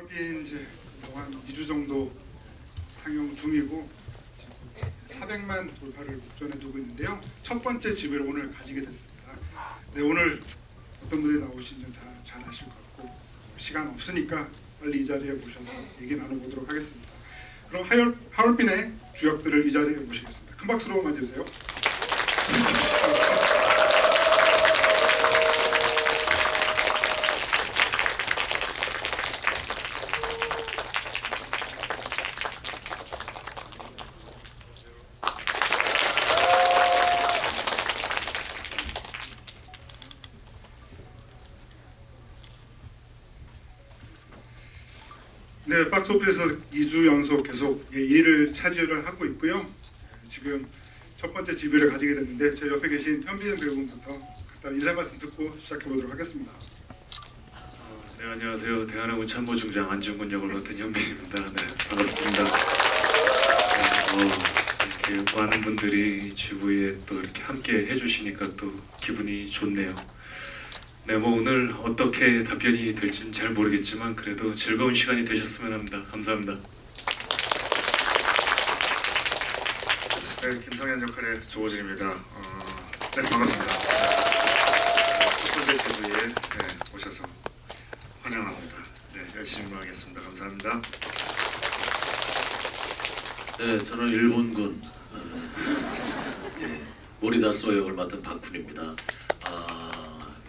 하얼빈 이제 영화 한 2주 정도 상영 중이고 400만 돌파를 목전에 두고 있는데요. 첫 번째 집을 오늘 가지게 됐습니다. 네, 오늘 어떤 분이 나오신지 다 잘 아실 것 같고 시간 없으니까 빨리 이 자리에 모셔서 얘기 나눠보도록 하겠습니다. 그럼 하얼빈의 주역들을 이 자리에 모시겠습니다. 큰 박수로 맞이해주세요. 네, 박스오피스에서 2주 연속 계속 1위를 차지를 하고 있고요. 지금 첫 번째 지뷰를 가지게 됐는데 제 옆에 계신 현빈 배우분부터 간단히 인사 말씀 듣고 시작해 보도록 하겠습니다. 네, 안녕하세요. 대한항공 참모중장 안중근 역을 맡은 현빈입니다. 네, 반갑습니다. 이렇게 많은 분들이 지부에 또 이렇게 함께 해주시니까 또 기분이 좋네요. 네, 뭐 오늘 어떻게 답변이 될지는 잘 모르겠지만 그래도 즐거운 시간이 되셨으면 합니다. 감사합니다. 네, 김성현 역할의 조호진입니다. 네, 반갑습니다. 첫 번째 지부에 오셔서 환영합니다. 네, 열심히 하겠습니다. 감사합니다. 네, 저는 일본군 모리다소 역을 맡은 박훈입니다.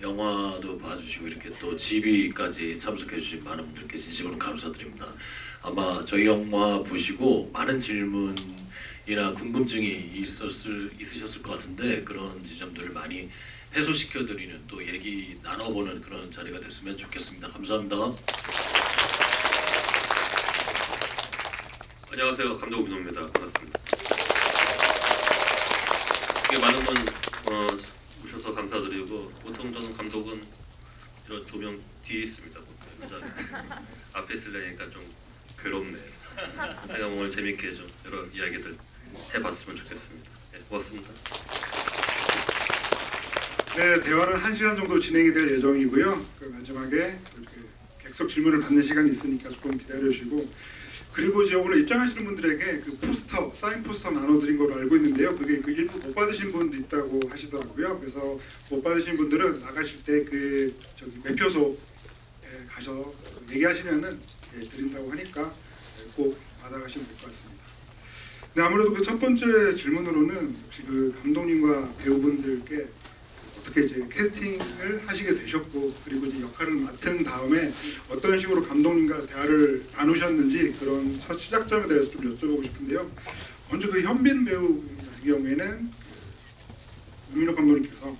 영화도 봐주시고 이렇게 또 GV까지 참석해주신 많은 분들께 진심으로 감사드립니다. 아마 저희 영화 보시고 많은 질문이나 궁금증이 있으셨을 것 같은데 그런 지점들을 많이 해소시켜드리는 또 얘기 나눠보는 그런 자리가 됐으면 좋겠습니다. 감사합니다. 안녕하세요. 감독吴민호입니다. 반갑습니다. 이렇게 많은 분 오셔서 감사드리고 보통 저는 감독은 이런 조명 뒤에 있습니다. 앞에 있으려니까 좀 괴롭네요. 제가 오늘 재밌게 좀 여러 이야기들 해봤으면 좋겠습니다. 네, 고맙습니다. 네, 대화는 1시간 정도 진행이 될 예정이고요. 그 마지막에 이렇게 객석 질문을 받는 시간이 있으니까 조금 기다려주시고 그리고 이제 오늘 입장하시는 분들에게 그 포스터, 사인 포스터 나눠드린 걸로 알고 있는데요. 그게 그 일부 못 받으신 분도 있다고 하시더라고요. 그래서 못 받으신 분들은 나가실 때 그 저기 매표소에 가셔서 얘기하시면은 드린다고 하니까 꼭 받아가시면 될 것 같습니다. 네, 아무래도 그 첫 번째 질문으로는 혹시 그 감독님과 배우분들께 어떻게 이제 캐스팅을 하시게 되셨고 그리고 이제 역할을 맡은 다음에 어떤 식으로 감독님과 대화를 나누셨는지 그런 첫 시작점에 대해서 좀 여쭤보고 싶은데요. 먼저 그 현빈 배우 같은 경우에는吴민호 감독님께서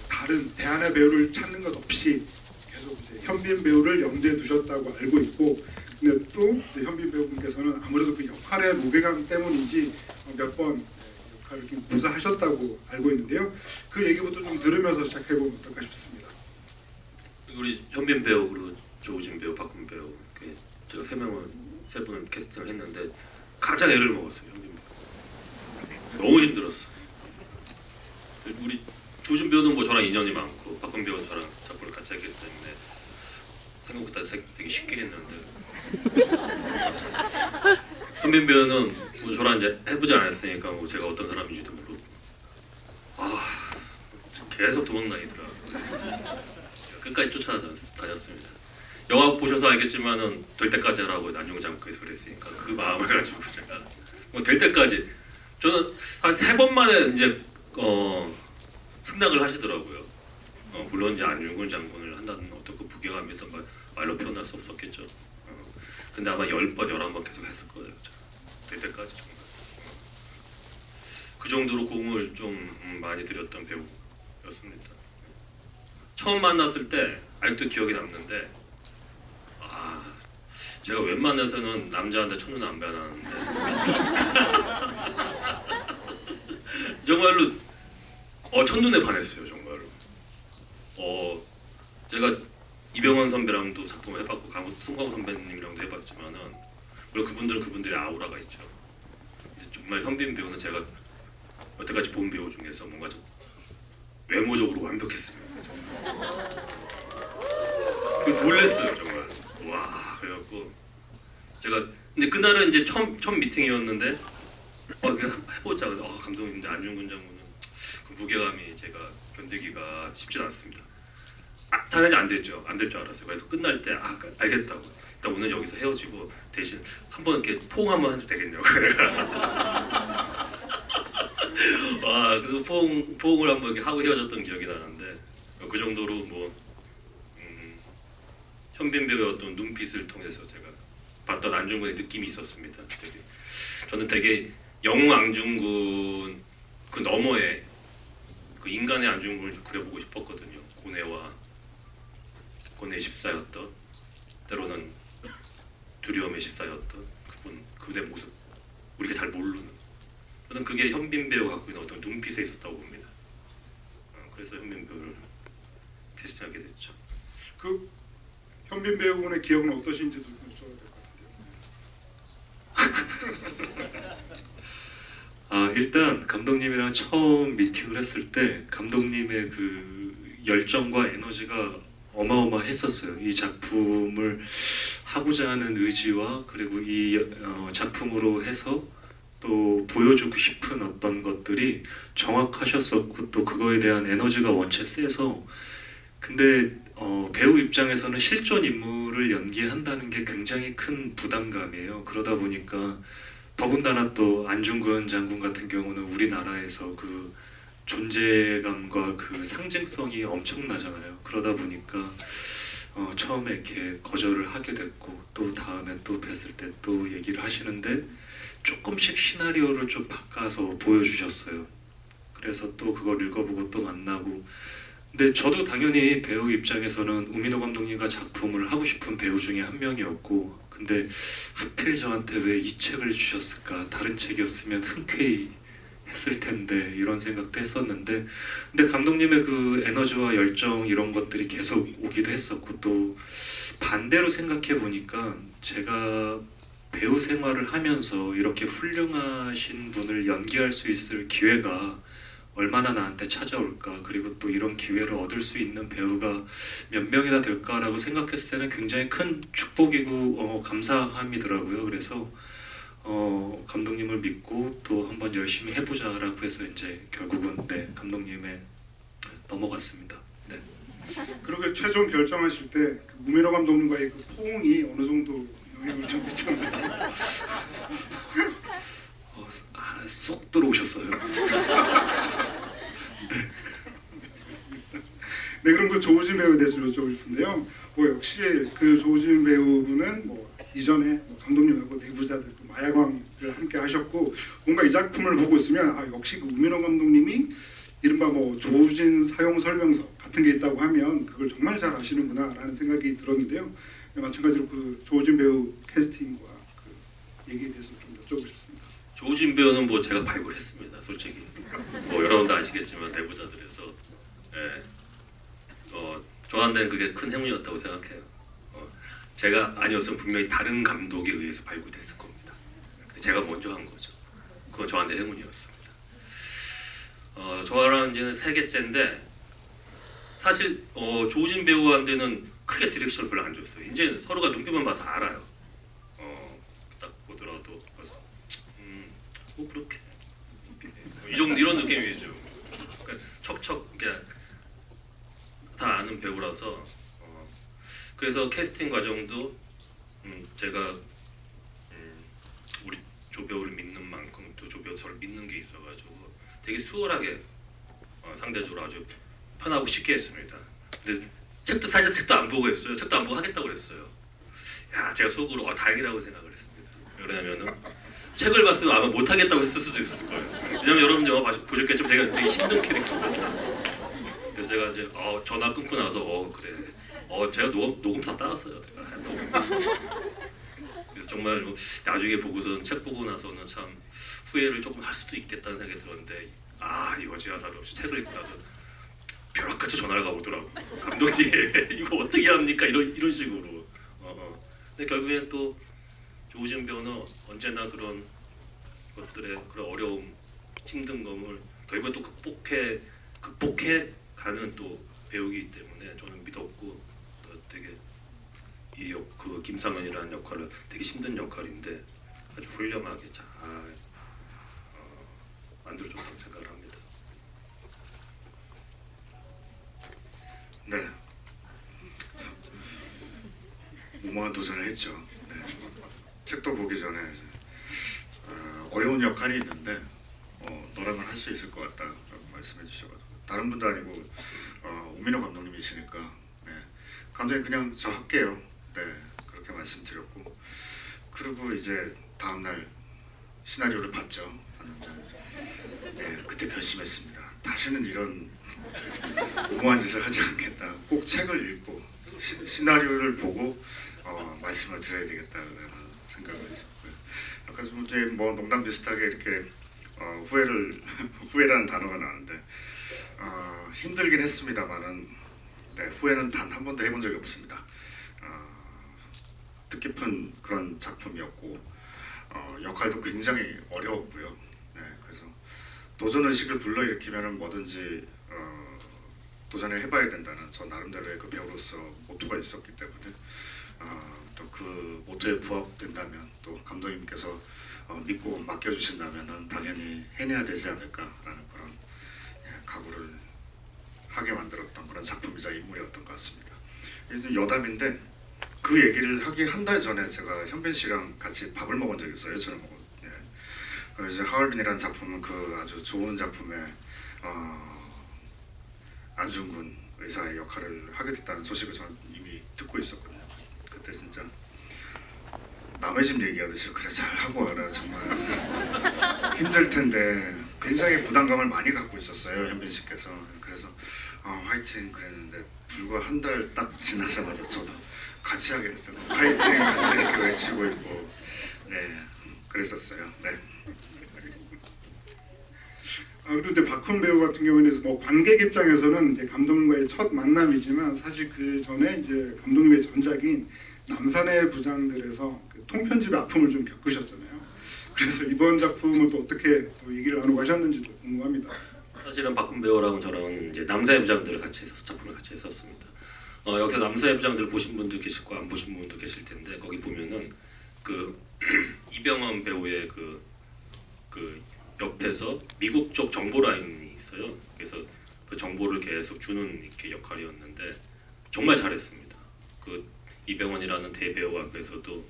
다른 대안의 배우를 찾는 것 없이 계속 이제 현빈 배우를 염두에 두셨다고 알고 있고 근데 또 이제 현빈 배우분께서는 아무래도 그 역할의 무게감 때문인지 몇 번 역할을 이렇게 묘사하셨다고 알고 있는데요. 그 얘기부터 좀 들으면서 시작해보면 어떨까 싶습니다. 우리 현빈 배우 그리고 조우진 배우, 박훈 배우 제가 세 분을 캐스팅을 했는데 가장 애를 먹었어요. 현빈 배우. 너무 힘들었어. 우리 조우진 배우는 뭐 저랑 인연이 많고 박훈 배우는 저랑 작품을 같이 했기 때문에 생각보다 되게 쉽게 했는데 현빈 배우는 뭐 저랑 이제 해보지 않았으니까 뭐 제가 어떤 사람인지도 모르고 계속 도망다니더라. 끝까지 쫓아다녔습니다. 영화 보셔서 알겠지만은 될 때까지 하라고 안중 장군께서 그랬으니까 그 마음을 가지고 제가 뭐 될 때까지 저는 한 3번 만에 이제 승낙을 하시더라고요. 물론 이제 안중근 장군을 한다는 어떤 그 부경함이 있던 말로 표현할 수 없었겠죠. 근데 아마 10번, 11번 계속 했을 거예요. 될 때까지 정말. 그 정도로 공을 좀 많이 들였던 배우였습니다. 처음 만났을 때 아직도 기억이 남는데 제가 웬만해서는 남자한테 첫눈 안 반하는데 정말로 첫눈에 반했어요. 정말로. 제가 이병헌 선배랑도 작품을 해봤고 송강호 선배님이랑도 해봤지만은 물론 그분들은 그분들의 아우라가 있죠. 근데 정말 현빈 배우는 제가 여태까지 본 배우 중에서 뭔가 좀 외모적으로 완벽했습니다. 놀랬어요 정말. 와, 그래갖고 제가 근데 그날은 이제 처음 미팅이었는데 그냥 해보자. 감독님 근데 안중근 장군은 그 무게감이 제가 견디기가 쉽지 않습니다. 당연히 안 됐죠. 안 될 줄 알았어요. 그래서 끝날 때 알겠다고. 일단 오늘 여기서 헤어지고 대신 한번 이렇게 포옹 한번 해도 되겠냐고. 그래서 포옹을 한번 이렇게 하고 헤어졌던 기억이 나는데 그 정도로 뭐 현빈 배우의 어떤 눈빛을 통해서 제가 봤던 안중근의 느낌이 있었습니다. 저는 되게 영웅 안중근 그 너머에 그 인간의 안중근을 좀 그려보고 싶었거든요. 고뇌의 십사였던 때로는 두려움의 십사였던 그분의 모습 우리가 잘 모르는 저는 그게 현빈 배우가 갖고 있는 어떤 눈빛에 있었다고 봅니다. 그래서 현빈 배우를 캐스팅하게 됐죠. 그 현빈 배우분의 기억은 어떠신지도 좀 여쭤봐야 될 것 같은데요. 일단 감독님이랑 처음 미팅을 했을 때 감독님의 그 열정과 에너지가 어마어마했었어요. 이 작품을 하고자 하는 의지와 그리고 이 작품으로 해서 또 보여주고 싶은 어떤 것들이 정확하셨었고 또 그거에 대한 에너지가 원체 세서 근데 배우 입장에서는 실존 인물을 연기한다는 게 굉장히 큰 부담감이에요. 그러다 보니까 더군다나 또 안중근 장군 같은 경우는 우리나라에서 그 존재감과 그 상징성이 엄청나잖아요. 그러다 보니까 처음에 이렇게 거절을 하게 됐고 또 다음에 또 뵀을 때 또 얘기를 하시는데 조금씩 시나리오를 좀 바꿔서 보여주셨어요. 그래서 또 그걸 읽어보고 또 만나고 근데 저도 당연히 배우 입장에서는 우민호 감독님과 작품을 하고 싶은 배우 중에 한 명이었고 근데 하필 저한테 왜 이 책을 주셨을까 다른 책이었으면 흔쾌히 했을 텐데 이런 생각도 했었는데 근데 감독님의 그 에너지와 열정 이런 것들이 계속 오기도 했었고 또 반대로 생각해 보니까 제가 배우 생활을 하면서 이렇게 훌륭하신 분을 연기할 수 있을 기회가 얼마나 나한테 찾아올까 그리고 또 이런 기회를 얻을 수 있는 배우가 몇 명이나 될까라고 생각했을 때는 굉장히 큰 축복이고 감사함이더라고요. 그래서 감독님을 믿고 또 한번 열심히 해보자라고 해서 이제 결국은 네 감독님에 넘어갔습니다. 네. 그렇게 최종 결정하실 때 그 우민호 감독님과의 그 포옹이 어느 정도 영향을 좀 미쳤나요? 쏙 들어오셨어요. 네, 그럼 그 조우진 배우에 대해서 여쭤보고 싶은데요. 역시 그 조우진 배우는 이전에 감독님하고 내부자들 또 마야광을 함께 하셨고 뭔가 이 작품을 보고 있으면 역시 그 우민호 감독님이 이른바 조우진 사용 설명서 같은 게 있다고 하면 그걸 정말 잘 아시는구나라는 생각이 들었는데요. 마찬가지로 그 조우진 배우 캐스팅과 그 얘기에 대해서 좀 여쭤보고 싶습니다. 조우진 배우는 제가 발굴했습니다. 솔직히 여러분도 아시겠지만 내부자들에서 저한테는 그게 큰 행운이었다고 생각해요. 제가 아니었으면 분명히 다른 감독에 의해서 발굴됐을 겁니다. 제가 먼저 한 거죠. 그건 저한테 행운이었습니다. 저랑 이제는 3개째인데 사실 조우진 배우한테는 크게 디렉션을 별로 안 줬어요. 이제 서로가 눈빛만 봐도 알아요. 딱 보더라도 그래서 그렇게 이런 느낌이죠. 그러니까 척척 그냥 다 아는 배우라서 그래서 캐스팅 과정도 제가 우리 조 배우를 믿는 만큼 또 조 배우 저를 믿는 게 있어가지고 되게 수월하게 상대적으로 아주 편하고 쉽게 했습니다. 근데 사실 책도 안 보고 했어요. 책도 안 보고 하겠다고 그랬어요. 제가 속으로 다행이라고 생각을 했습니다. 왜냐면은 책을 봤으면 아마 못하겠다고 했을 수도 있었을 거예요. 왜냐면 여러분 영화 보셨겠지만 제가 되게 힘든 캐릭터거든요. 그래서 제가 이제 전화 끊고 나서 그래 제가 녹음 다 따왔어요. 그래서 정말 나중에 보고서는 책 보고 나서는 참 후회를 조금 할 수도 있겠다는 생각이 들었는데 이거지 하다 없이 책을 읽고 나서 벼락같이 전화가 오더라고. 감독님 이거 어떻게 합니까? 이런 식으로. 근데 결국엔 또 조우진 배우는 언제나 그런 것들의 그런 어려움, 힘든 것을 결국엔 또 극복해 가는 또 배우이기 때문에 저는 믿었고 또 되게 그 김상현이라는 역할을 되게 힘든 역할인데 아주 훌륭하게 잘 만들어줬다고 생각을 합니다. 네. 무모한 도전을 했죠. 네. 책도 보기 전에 어려운 역할이 있는데 너라면 할 수 있을 것 같다라고 말씀해 주셔가지고 다른 분도 아니고 우민호 감독님이시니까 네. 감독님 그냥 저 할게요. 네 그렇게 말씀드렸고 그리고 이제 다음날 시나리오를 봤죠. 봤는데 네 그때 결심했습니다. 다시는 이런 무모한 짓을 하지 않겠다. 꼭 책을 읽고 시나리오를 보고 말씀을 드려야 되겠다는 생각을 했고요. 아까 좀 이제 뭐 농담 비슷하게 이렇게 후회라는 단어가 나왔는데 힘들긴 했습니다만은 네, 후회는 단 한 번도 해본 적이 없습니다. 뜻깊은 그런 작품이었고 역할도 굉장히 어려웠고요. 네, 그래서 도전 의식을 불러일으키면은 뭐든지 도전해 해봐야 된다는 저 나름대로의 그 배우로서 모토가 있었기 때문에 또 그 모토에 부합된다면 또 감독님께서 믿고 맡겨주신다면은 당연히 해내야 되지 않을까라는 그런 각오를 하게 만들었던 그런 작품이자 인물이었던 것 같습니다. 이제 여담인데 그 얘기를 하기 한 달 전에 제가 현빈 씨랑 같이 밥을 먹은 적이 있어요. 저는 이제 하얼빈이라는 작품은 그 아주 좋은 작품에 안중근 의사의 역할을 하게 됐다는 소식을 저는 이미 듣고 있었거든요. 그때 진짜 남의 집 얘기하듯이 그래 잘하고 와라 정말 힘들 텐데 굉장히 부담감을 많이 갖고 있었어요. 현빈 씨께서. 그래서 화이팅 그랬는데 불과 한 달 딱 지나자마자 저도 같이 하게 됐다고 화이팅 같이 이렇게 외치고 있고 네 그랬었어요. 네. 그리고 이제 박훈 배우 같은 경우는 뭐 관객 입장에서는 이제 감독님과의 첫 만남이지만 사실 그 전에 이제 감독님의 전작인 남산의 부장들에서 그 통편집의 아픔을 좀 겪으셨잖아요. 그래서 이번 작품은 또 어떻게 또 얘기를 나누고 하셨는지 좀 궁금합니다. 사실은 박훈 배우랑 저랑 이제 남사의 부장들을 같이 해서 작품을 같이 했었습니다. 여기서 남사의 부장들을 보신 분도 계시고 안 보신 분도 계실 텐데 거기 보면은 그 이병헌 배우의 그 옆에서 미국 쪽 정보 라인이 있어요. 그래서 그 정보를 계속 주는 이렇게 역할이었는데 정말 잘했습니다. 그 이병헌이라는 대배우 앞에서도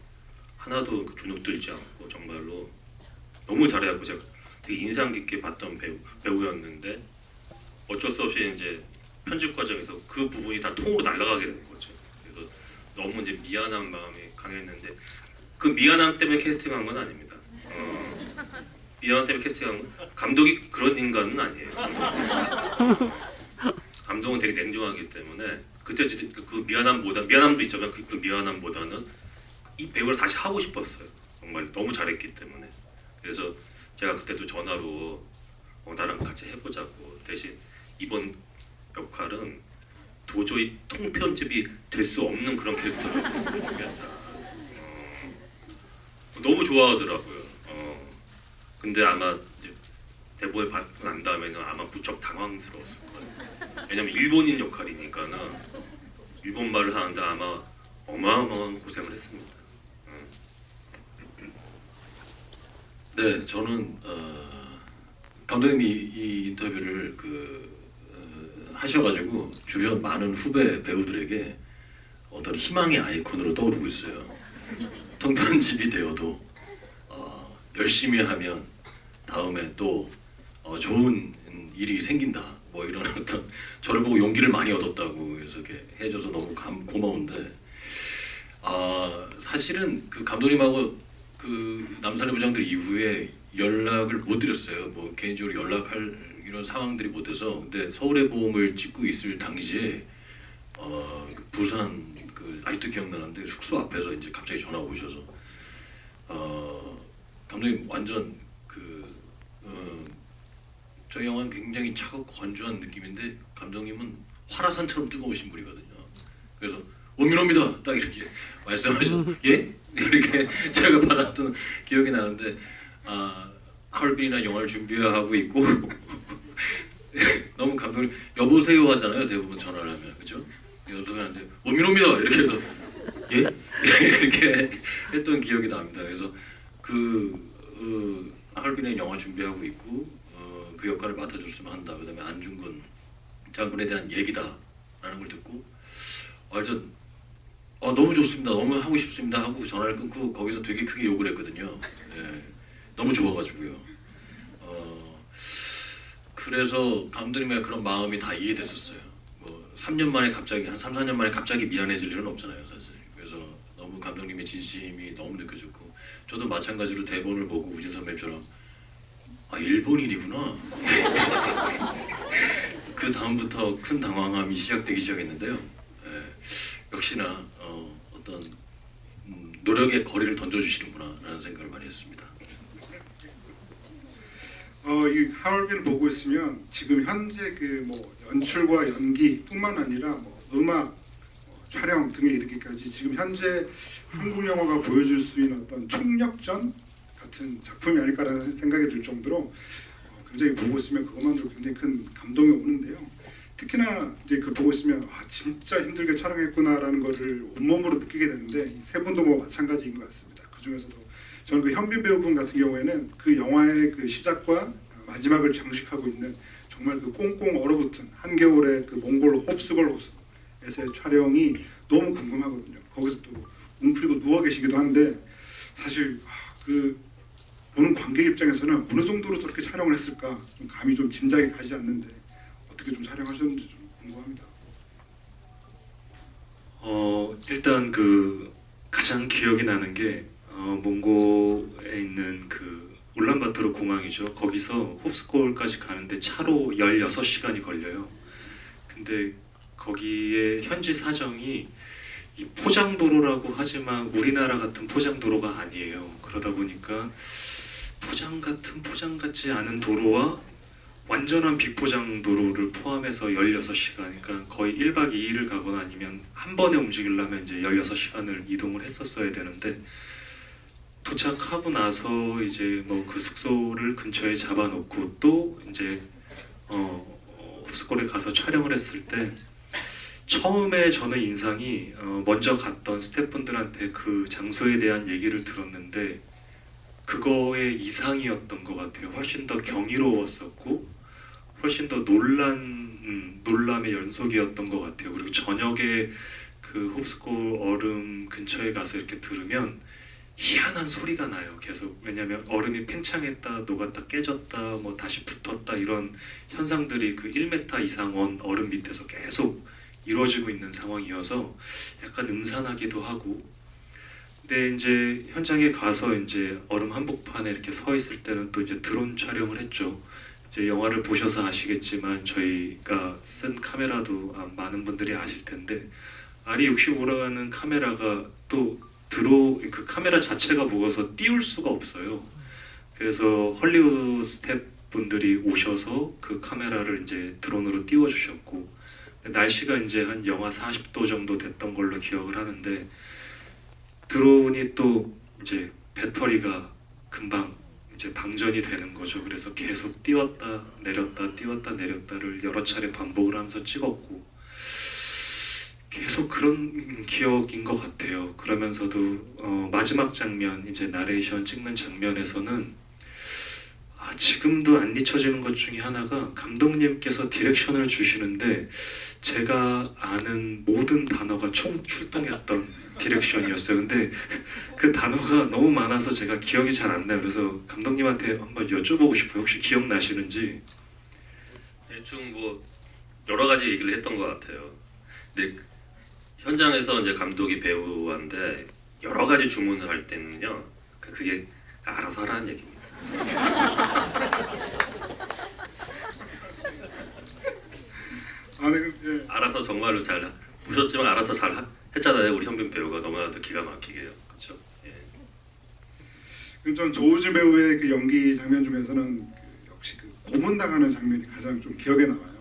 하나도 주눅 들지 않고 정말로 너무 잘해갖고 제가 되게 인상 깊게 봤던 배우였는데 어쩔 수 없이 이제 편집 과정에서 그 부분이 다 통으로 날아가게 되는 거죠. 그래서 너무 이제 미안한 마음이 강했는데 그 미안함 때문에 캐스팅한 건 아닙니다. 미안함 때문에 캐스팅한 건 감독이 그런 인간은 아니에요. 감독은 되게 냉정하기 때문에 그때 그 미안함도 있지만 그 미안함보다는 이 배우를 다시 하고 싶었어요. 정말 너무 잘했기 때문에. 그래서 제가 그때도 전화로 나랑 같이 해보자고. 대신 이번 역할은 도저히 통편집이 될 수 없는 그런 캐릭터를 준비한다. 너무 좋아하더라고요. 근데 아마 이제 대본을 받고 난 다음에는 아마 무척 당황스러웠을 거예요. 왜냐면 일본인 역할이니까는 일본 말을 하는데 아마 어마어마한 고생을 했습니다. 네, 저는 감독님이 이 인터뷰를 하셔가지고 주변 많은 후배 배우들에게 어떤 희망의 아이콘으로 떠오르고 있어요. 통편집이 되어도 열심히 하면 다음에 또 좋은 일이 생긴다. 뭐 이런 어떤 저를 보고 용기를 많이 얻었다고 해서 이렇게 해줘서 너무 고마운데 사실은 그 감독님하고 그 남산의 부장들 이후에 연락을 못 드렸어요. 뭐 개인적으로 연락할 이런 상황들이 못 돼서. 근데 서울의 봄을 찍고 있을 당시에 부산 아직도 기억나는데 숙소 앞에서 이제 갑자기 전화가 오셔서 감독님 완전 저 영화는 굉장히 차갑고 건조한 느낌인데 감독님은 화라산처럼 뜨거우신 분이거든요. 그래서 원민호입니다. 딱 이렇게 말씀하셔서 예? 이렇게 제가 받았던 기억이 나는데 하얼빈이나 영화를 준비하고 있고 너무 감독님 여보세요 하잖아요. 대부분 전화를 하면 그죠? 여보세요 하는데 원민호입니다. 이렇게 해서 예? 이렇게 했던 기억이 납니다. 그래서 하얼빈의 영화 준비하고 있고 그 역할을 맡아줬으면 한다. 그다음에 안중근 장군에 대한 얘기다라는 걸 듣고 너무 좋습니다. 너무 하고 싶습니다 하고 전화를 끊고 거기서 되게 크게 욕을 했거든요. 예, 너무 좋아가지고요. 그래서 감독님의 그런 마음이 다 이해됐었어요. 뭐 3년 만에 갑자기 한 3, 4년 만에 갑자기 미안해질 일은 없잖아요, 사실. 그래서 너무 감독님의 진심이 너무 느껴졌고 저도 마찬가지로 대본을 보고 우진 선배님처럼 일본인이구나. 그 다음부터 큰 당황함이 시작되기 시작했는데요. 예, 역시나 어떤 노력의 거리를 던져주시는구나라는 생각을 많이 했습니다. 이 하얼빈을 보고 있으면 지금 현재 그 뭐 연출과 연기뿐만 아니라 뭐 음악, 촬영 등에 이르기까지 지금 현재 한국 영화가 보여줄 수 있는 어떤 총력전 같은 작품이 아닐까라는 생각이 들 정도로 굉장히 보고 있으면 그것만으로 굉장히 큰 감동이 오는데요. 특히나 이제 그 보고 있으면 진짜 힘들게 촬영했구나라는 거를 온몸으로 느끼게 되는데 이 세 분도 뭐 마찬가지인 것 같습니다. 그 중에서도 저는 그 현빈 배우분 같은 경우에는 그 영화의 그 시작과 마지막을 장식하고 있는 정말 그 꽁꽁 얼어붙은 한겨울의 그 몽골 홉스골호수에서의 촬영이 너무 궁금하거든요. 거기서 또 웅크리고 누워 계시기도 한데 사실 그 보는 관객 입장에서는 어느 정도로 저렇게 촬영을 했을까 좀 감이 좀 짐작이 가지 않는데 어떻게 좀 촬영하셨는지 좀 궁금합니다. 일단 그 가장 기억이 나는 게 몽고에 있는 그 울란바토르 공항이죠. 거기서 홉스골까지 가는데 차로 16시간이 걸려요. 근데 거기에 현지 사정이 이 포장도로라고 하지만 우리나라 같은 포장도로가 아니에요. 그러다 보니까 포장 같지 않은 도로와 완전한 비포장 도로를 포함해서 16시간, 그러니까 거의 1박 2일을 가거나 아니면 한 번에 움직이려면 이제 16시간을 이동을 했었어야 되는데 도착하고 나서 이제 뭐 그 숙소를 근처에 잡아놓고 또 이제 홉스골에 가서 촬영을 했을 때 처음에 저는 인상이 먼저 갔던 스태프분들한테 그 장소에 대한 얘기를 들었는데 그거의 이상이었던 것 같아요. 훨씬 더 경이로웠었고 훨씬 더 놀람의 연속이었던 것 같아요. 그리고 저녁에 그 홉스골 얼음 근처에 가서 이렇게 들으면 희한한 소리가 나요. 계속. 왜냐하면 얼음이 팽창했다, 녹았다, 깨졌다, 뭐 다시 붙었다 이런 현상들이 그 1m 이상 원 얼음 밑에서 계속 이루어지고 있는 상황이어서 약간 음산하기도 하고. 근데 이제 현장에 가서 이제 얼음 한복판에 이렇게 서 있을 때는 또 이제 드론 촬영을 했죠. 이제 영화를 보셔서 아시겠지만 저희가 쓴 카메라도 많은 분들이 아실 텐데 아리 65라는 카메라가 또 그 카메라 자체가 무거워서 띄울 수가 없어요. 그래서 헐리우드 스태프분들이 오셔서 그 카메라를 이제 드론으로 띄워 주셨고 날씨가 이제 한 영하 40도 정도 됐던 걸로 기억을 하는데 드론이 또 이제 배터리가 금방 이제 방전이 되는 거죠. 그래서 계속 띄웠다 내렸다 띄웠다 내렸다를 여러 차례 반복을 하면서 찍었고 계속 그런 기억인 것 같아요. 그러면서도 마지막 장면 이제 나레이션 찍는 장면에서는 지금도 안 잊혀지는 것 중에 하나가 감독님께서 디렉션을 주시는데 제가 아는 모든 단어가 총 출동했던 디렉션이었어요. 근데 그 단어가 너무 많아서 제가 기억이 잘 안 나요. 그래서 감독님한테 한번 여쭤보고 싶어요. 혹시 기억나시는지? 대충 뭐 여러 가지 얘기를 했던 것 같아요. 근데 현장에서 이제 감독이 배우한테 여러 가지 주문을 할 때는요, 그게 알아서 하라는 얘기입니다. 네. 알아서 정말로 잘 보셨지만 알아서 잘 했잖아요. 우리 현빈 배우가 너무나도 기가 막히게요. 그렇죠? 예. 전 조우주 배우의 그 연기 장면 중에서는 역시 그 고문당하는 장면이 가장 좀 기억에 남아요.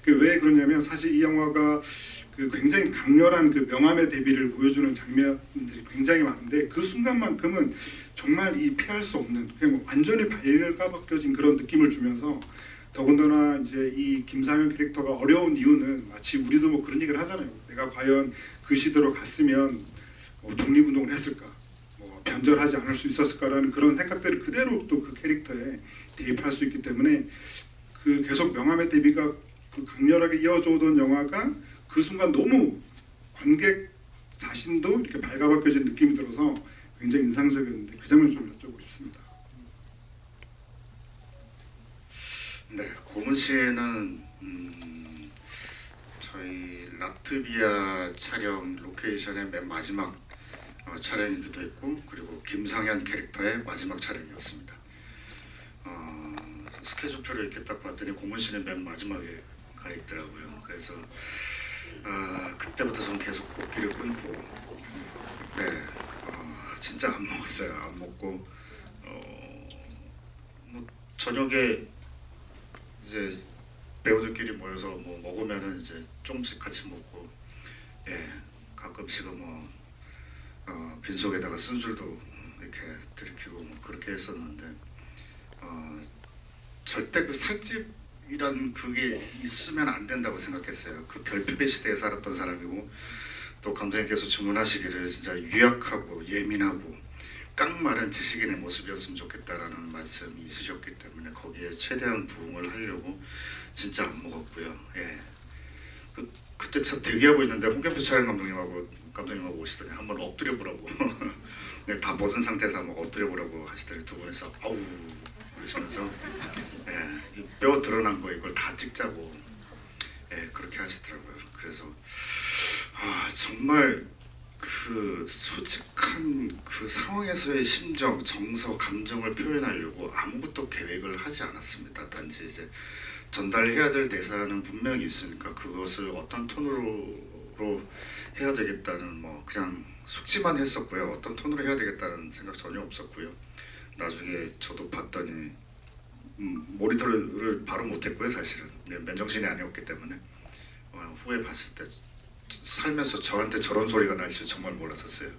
왜 그러냐면 사실 이 영화가 그 굉장히 강렬한 그 명함의 대비를 보여주는 장면들이 굉장히 많은데 그 순간만큼은 정말 이 피할 수 없는 그냥 완전히 발가벗겨진 그런 느낌을 주면서 더군다나 이제 이 김상현 캐릭터가 어려운 이유는 마치 우리도 뭐 그런 얘기를 하잖아요. 내가 과연 그 시대로 갔으면 독립운동을 했을까, 변절하지 않을 수 있었을까라는 그런 생각들을 그대로 또 그 캐릭터에 대입할 수 있기 때문에 그 계속 명함의 대비가 그 강렬하게 이어져 오던 영화가 그 순간 너무 관객 자신도 이렇게 발가벗겨진 느낌이 들어서 굉장히 인상적이었는데 그 장면 좀 여쭤보고 싶습니다. 네, 고문 씨는 저희 라트비아 촬영 로케이션의 맨 마지막 촬영이기도 했고, 그리고 김상현 캐릭터의 마지막 촬영이었습니다. 스케줄표를 이렇게 딱 봤더니 고문 씨는 맨 마지막에 가 있더라고요. 그래서 그때부터 저는 계속 곡기를 끊고, 네, 진짜 안 먹었어요. 안 먹고 뭐 저녁에 이제 배우들끼리 모여서 뭐 먹으면은 이제 조금씩 같이 먹고, 예, 가끔씩은 뭐 빈속에다가 쓴술도 이렇게 들이키고 뭐 그렇게 했었는데, 절대 그 살집이란 그게 있으면 안 된다고 생각했어요. 그 결핍의 시대에 살았던 사람이고, 또 감독님께서 주문하시기를 진짜 유약하고 예민하고 깡마른 지식인의 모습이었으면 좋겠다라는 말씀이 있으셨기 때문에 거기에 최대한 부응을 하려고 진짜 안 먹었고요. 예. 그때 참 대기하고 있는데 홍경표 촬영 감독님하고 오시더니 한번 엎드려 보라고 네, 다 벗은 상태에서 한번 엎드려 보라고 하시더니 두 분이서 아우 그러시면서, 예, 이 뼈 드러난 거 이걸 다 찍자고, 예, 그렇게 하시더라고요. 그래서 정말 그 솔직한 그 상황에서의 심정, 정서, 감정을 표현하려고 아무것도 계획을 하지 않았습니다. 단지 이제 전달해야 될 대사는 분명히 있으니까 그것을 어떤 톤으로 해야 되겠다는 뭐 그냥 숙지만 했었고요. 어떤 톤으로 해야 되겠다는 생각 전혀 없었고요. 나중에 저도 봤더니 모니터를 바로 못했고요. 사실은 맨정신이 아니었기 때문에 후에 봤을 때 살면서 저한테 저런 소리가 날 줄 정말 몰랐었어요.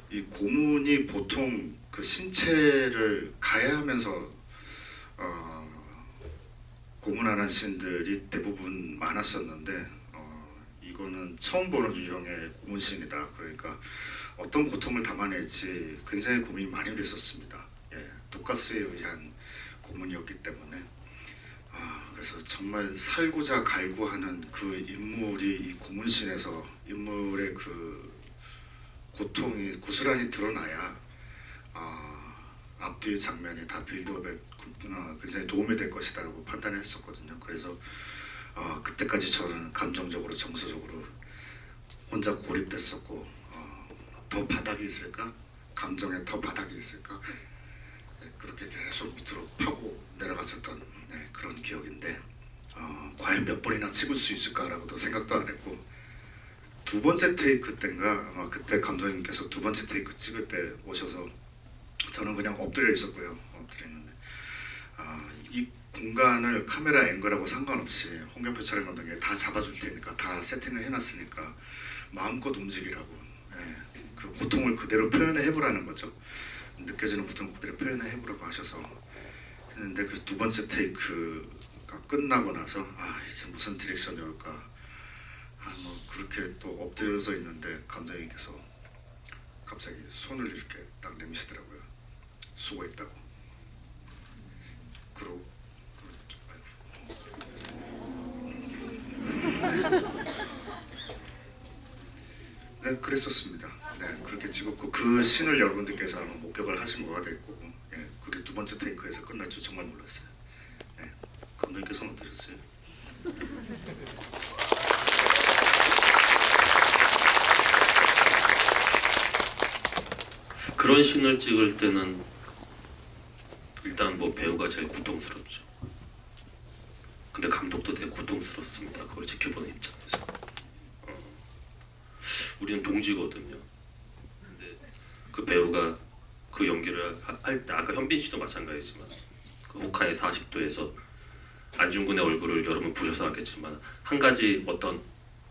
이 고문이 보통 그 신체를 가해하면서 고문하는 씬들이 대부분 많았었는데, 이거는 처음 보는 유형의 고문 씬이다. 그러니까 어떤 고통을 담아낼지 굉장히 고민이 많이 됐었습니다. 예, 독가스에 의한 고문이었기 때문에. 그래서 정말 살고자 갈구하는 그 인물이 이 고문신에서 인물의 그 고통이 고스란히 드러나야 앞뒤의 장면이 다 빌드업에 굉장히 도움이 될 것이다라고 판단했었거든요. 그래서 그때까지 저는 감정적으로 정서적으로 혼자 고립됐었고, 더 바닥이 있을까? 감정에 더 바닥이 있을까? 네, 그렇게 계속 밑으로 파고 내려갔었던, 네, 그런 기억인데, 과연 몇 번이나 찍을 수 있을까라고도 생각도 안 했고, 두 번째 테이크 때인가 아마 그때 감독님께서 두 번째 테이크 찍을 때 오셔서 저는 그냥 엎드려 있었고요. 엎드려 있는데 이 공간을 카메라 앵글하고 상관없이 홍경표 촬영 감독이 다 잡아줄 테니까 다 세팅을 해놨으니까 마음껏 움직이라고, 예, 그 고통을 그대로 표현해 해보라는 거죠. 느껴지는 고통을 그대로 표현해 해보라고 하셔서 했는데, 그 두 번째 테이크가 끝나고 나서 이제 무슨 디렉션이 올까, 뭐 그렇게 또 엎드려서 있는데 감독님께서 갑자기 손을 이렇게 딱 내미시더라고요. 수고했다고. 그러고 네, 그랬었습니다. 네, 그렇게 찍었고 그 씬을 여러분들께서 아마 목격을 하신 거가 될 거고, 예, 그게 두 번째 테이크에서 끝날 줄 정말 몰랐어요. 네, 감독님께서는 어떠셨어요? 그런 씬을 찍을 때는 일단 뭐 배우가 제일 고통스럽죠. 근데 감독도 되게 고통스럽습니다. 그걸 지켜보는 입장에서. 우리는 동지거든요. 근데 그 배우가 그 연기를 할 때, 아까 현빈 씨도 마찬가지지만 그 호카의 40도에서 안중근의 얼굴을 여러분 보셔서 알겠지만 한 가지 어떤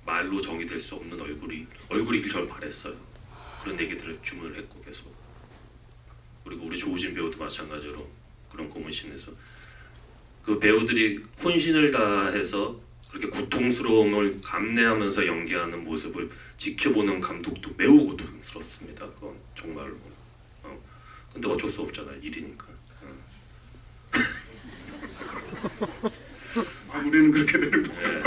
말로 정의될 수 없는 얼굴이길 저는 바랬어요. 그런 얘기들을 주문을 했고 계속. 그리고 우리 조우진 배우도 마찬가지로 그런 고문신에서 그 배우들이 혼신을 다해서 그렇게 고통스러움을 감내하면서 연기하는 모습을 지켜보는 감독도 매우 고통스럽습니다. 그건 정말로. 근데 어쩔 수 없잖아요. 일이니까. 마무리는 그렇게 되는 거예요.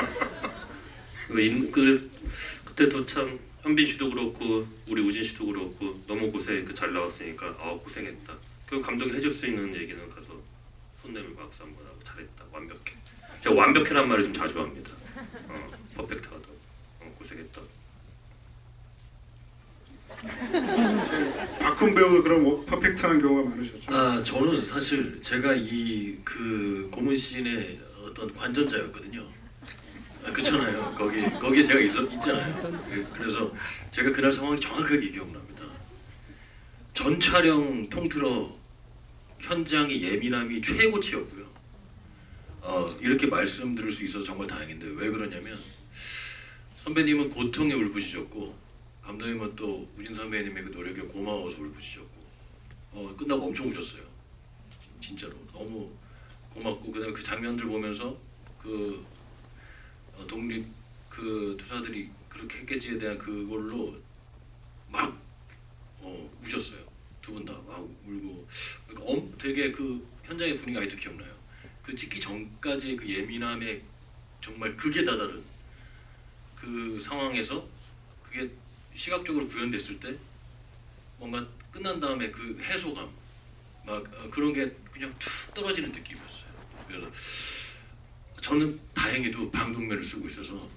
그때도 참 현빈 씨도 그렇고 우리 우진 씨도 그렇고 너무 잘 나왔으니까 고생했다. 그 감독이 해줄 수 있는 얘기는 가서 손 내밀고 박수 한번 하고 잘했다. 완벽해. 제가 완벽해란 말을 좀 자주 합니다. 퍼펙트하다. 고생했다. 박훈 배우도 그런 퍼펙트한 경우가 많으셨죠. 아 저는 사실 제가 이 그 고문 씬의 어떤 관전자였거든요. 그렇잖아요. 거기 제가 있잖아요. 그래서 제가 그날 상황이 정확하게 기억납니다. 전 촬영 통틀어 현장의 예민함이 최고치였고요. 이렇게 말씀드릴 수 있어서 정말 다행인데 왜 그러냐면 선배님은 고통에 울부짖었고 감독님은 또 우진 선배님의 그 노력에 고마워서 울부짖었고 끝나고 엄청 우셨어요. 진짜로 너무 고맙고 그다음에 그 장면들 보면서 그 독립 그 투사들이 그렇게 했겠지에 대한 그걸로 막 우셨어요. 두 분 다 막 울고 그러니까 되게 그 현장의 분위기가 아직도 기억나요. 그 찍기 전까지의 그 예민함에 정말 극에 다다른 그 상황에서 그게 시각적으로 구현됐을 때 뭔가 끝난 다음에 그 해소감 막 그런 게 그냥 툭 떨어지는 느낌이었어요. 그래서 저는 다행히도 방독면을 쓰고 있어서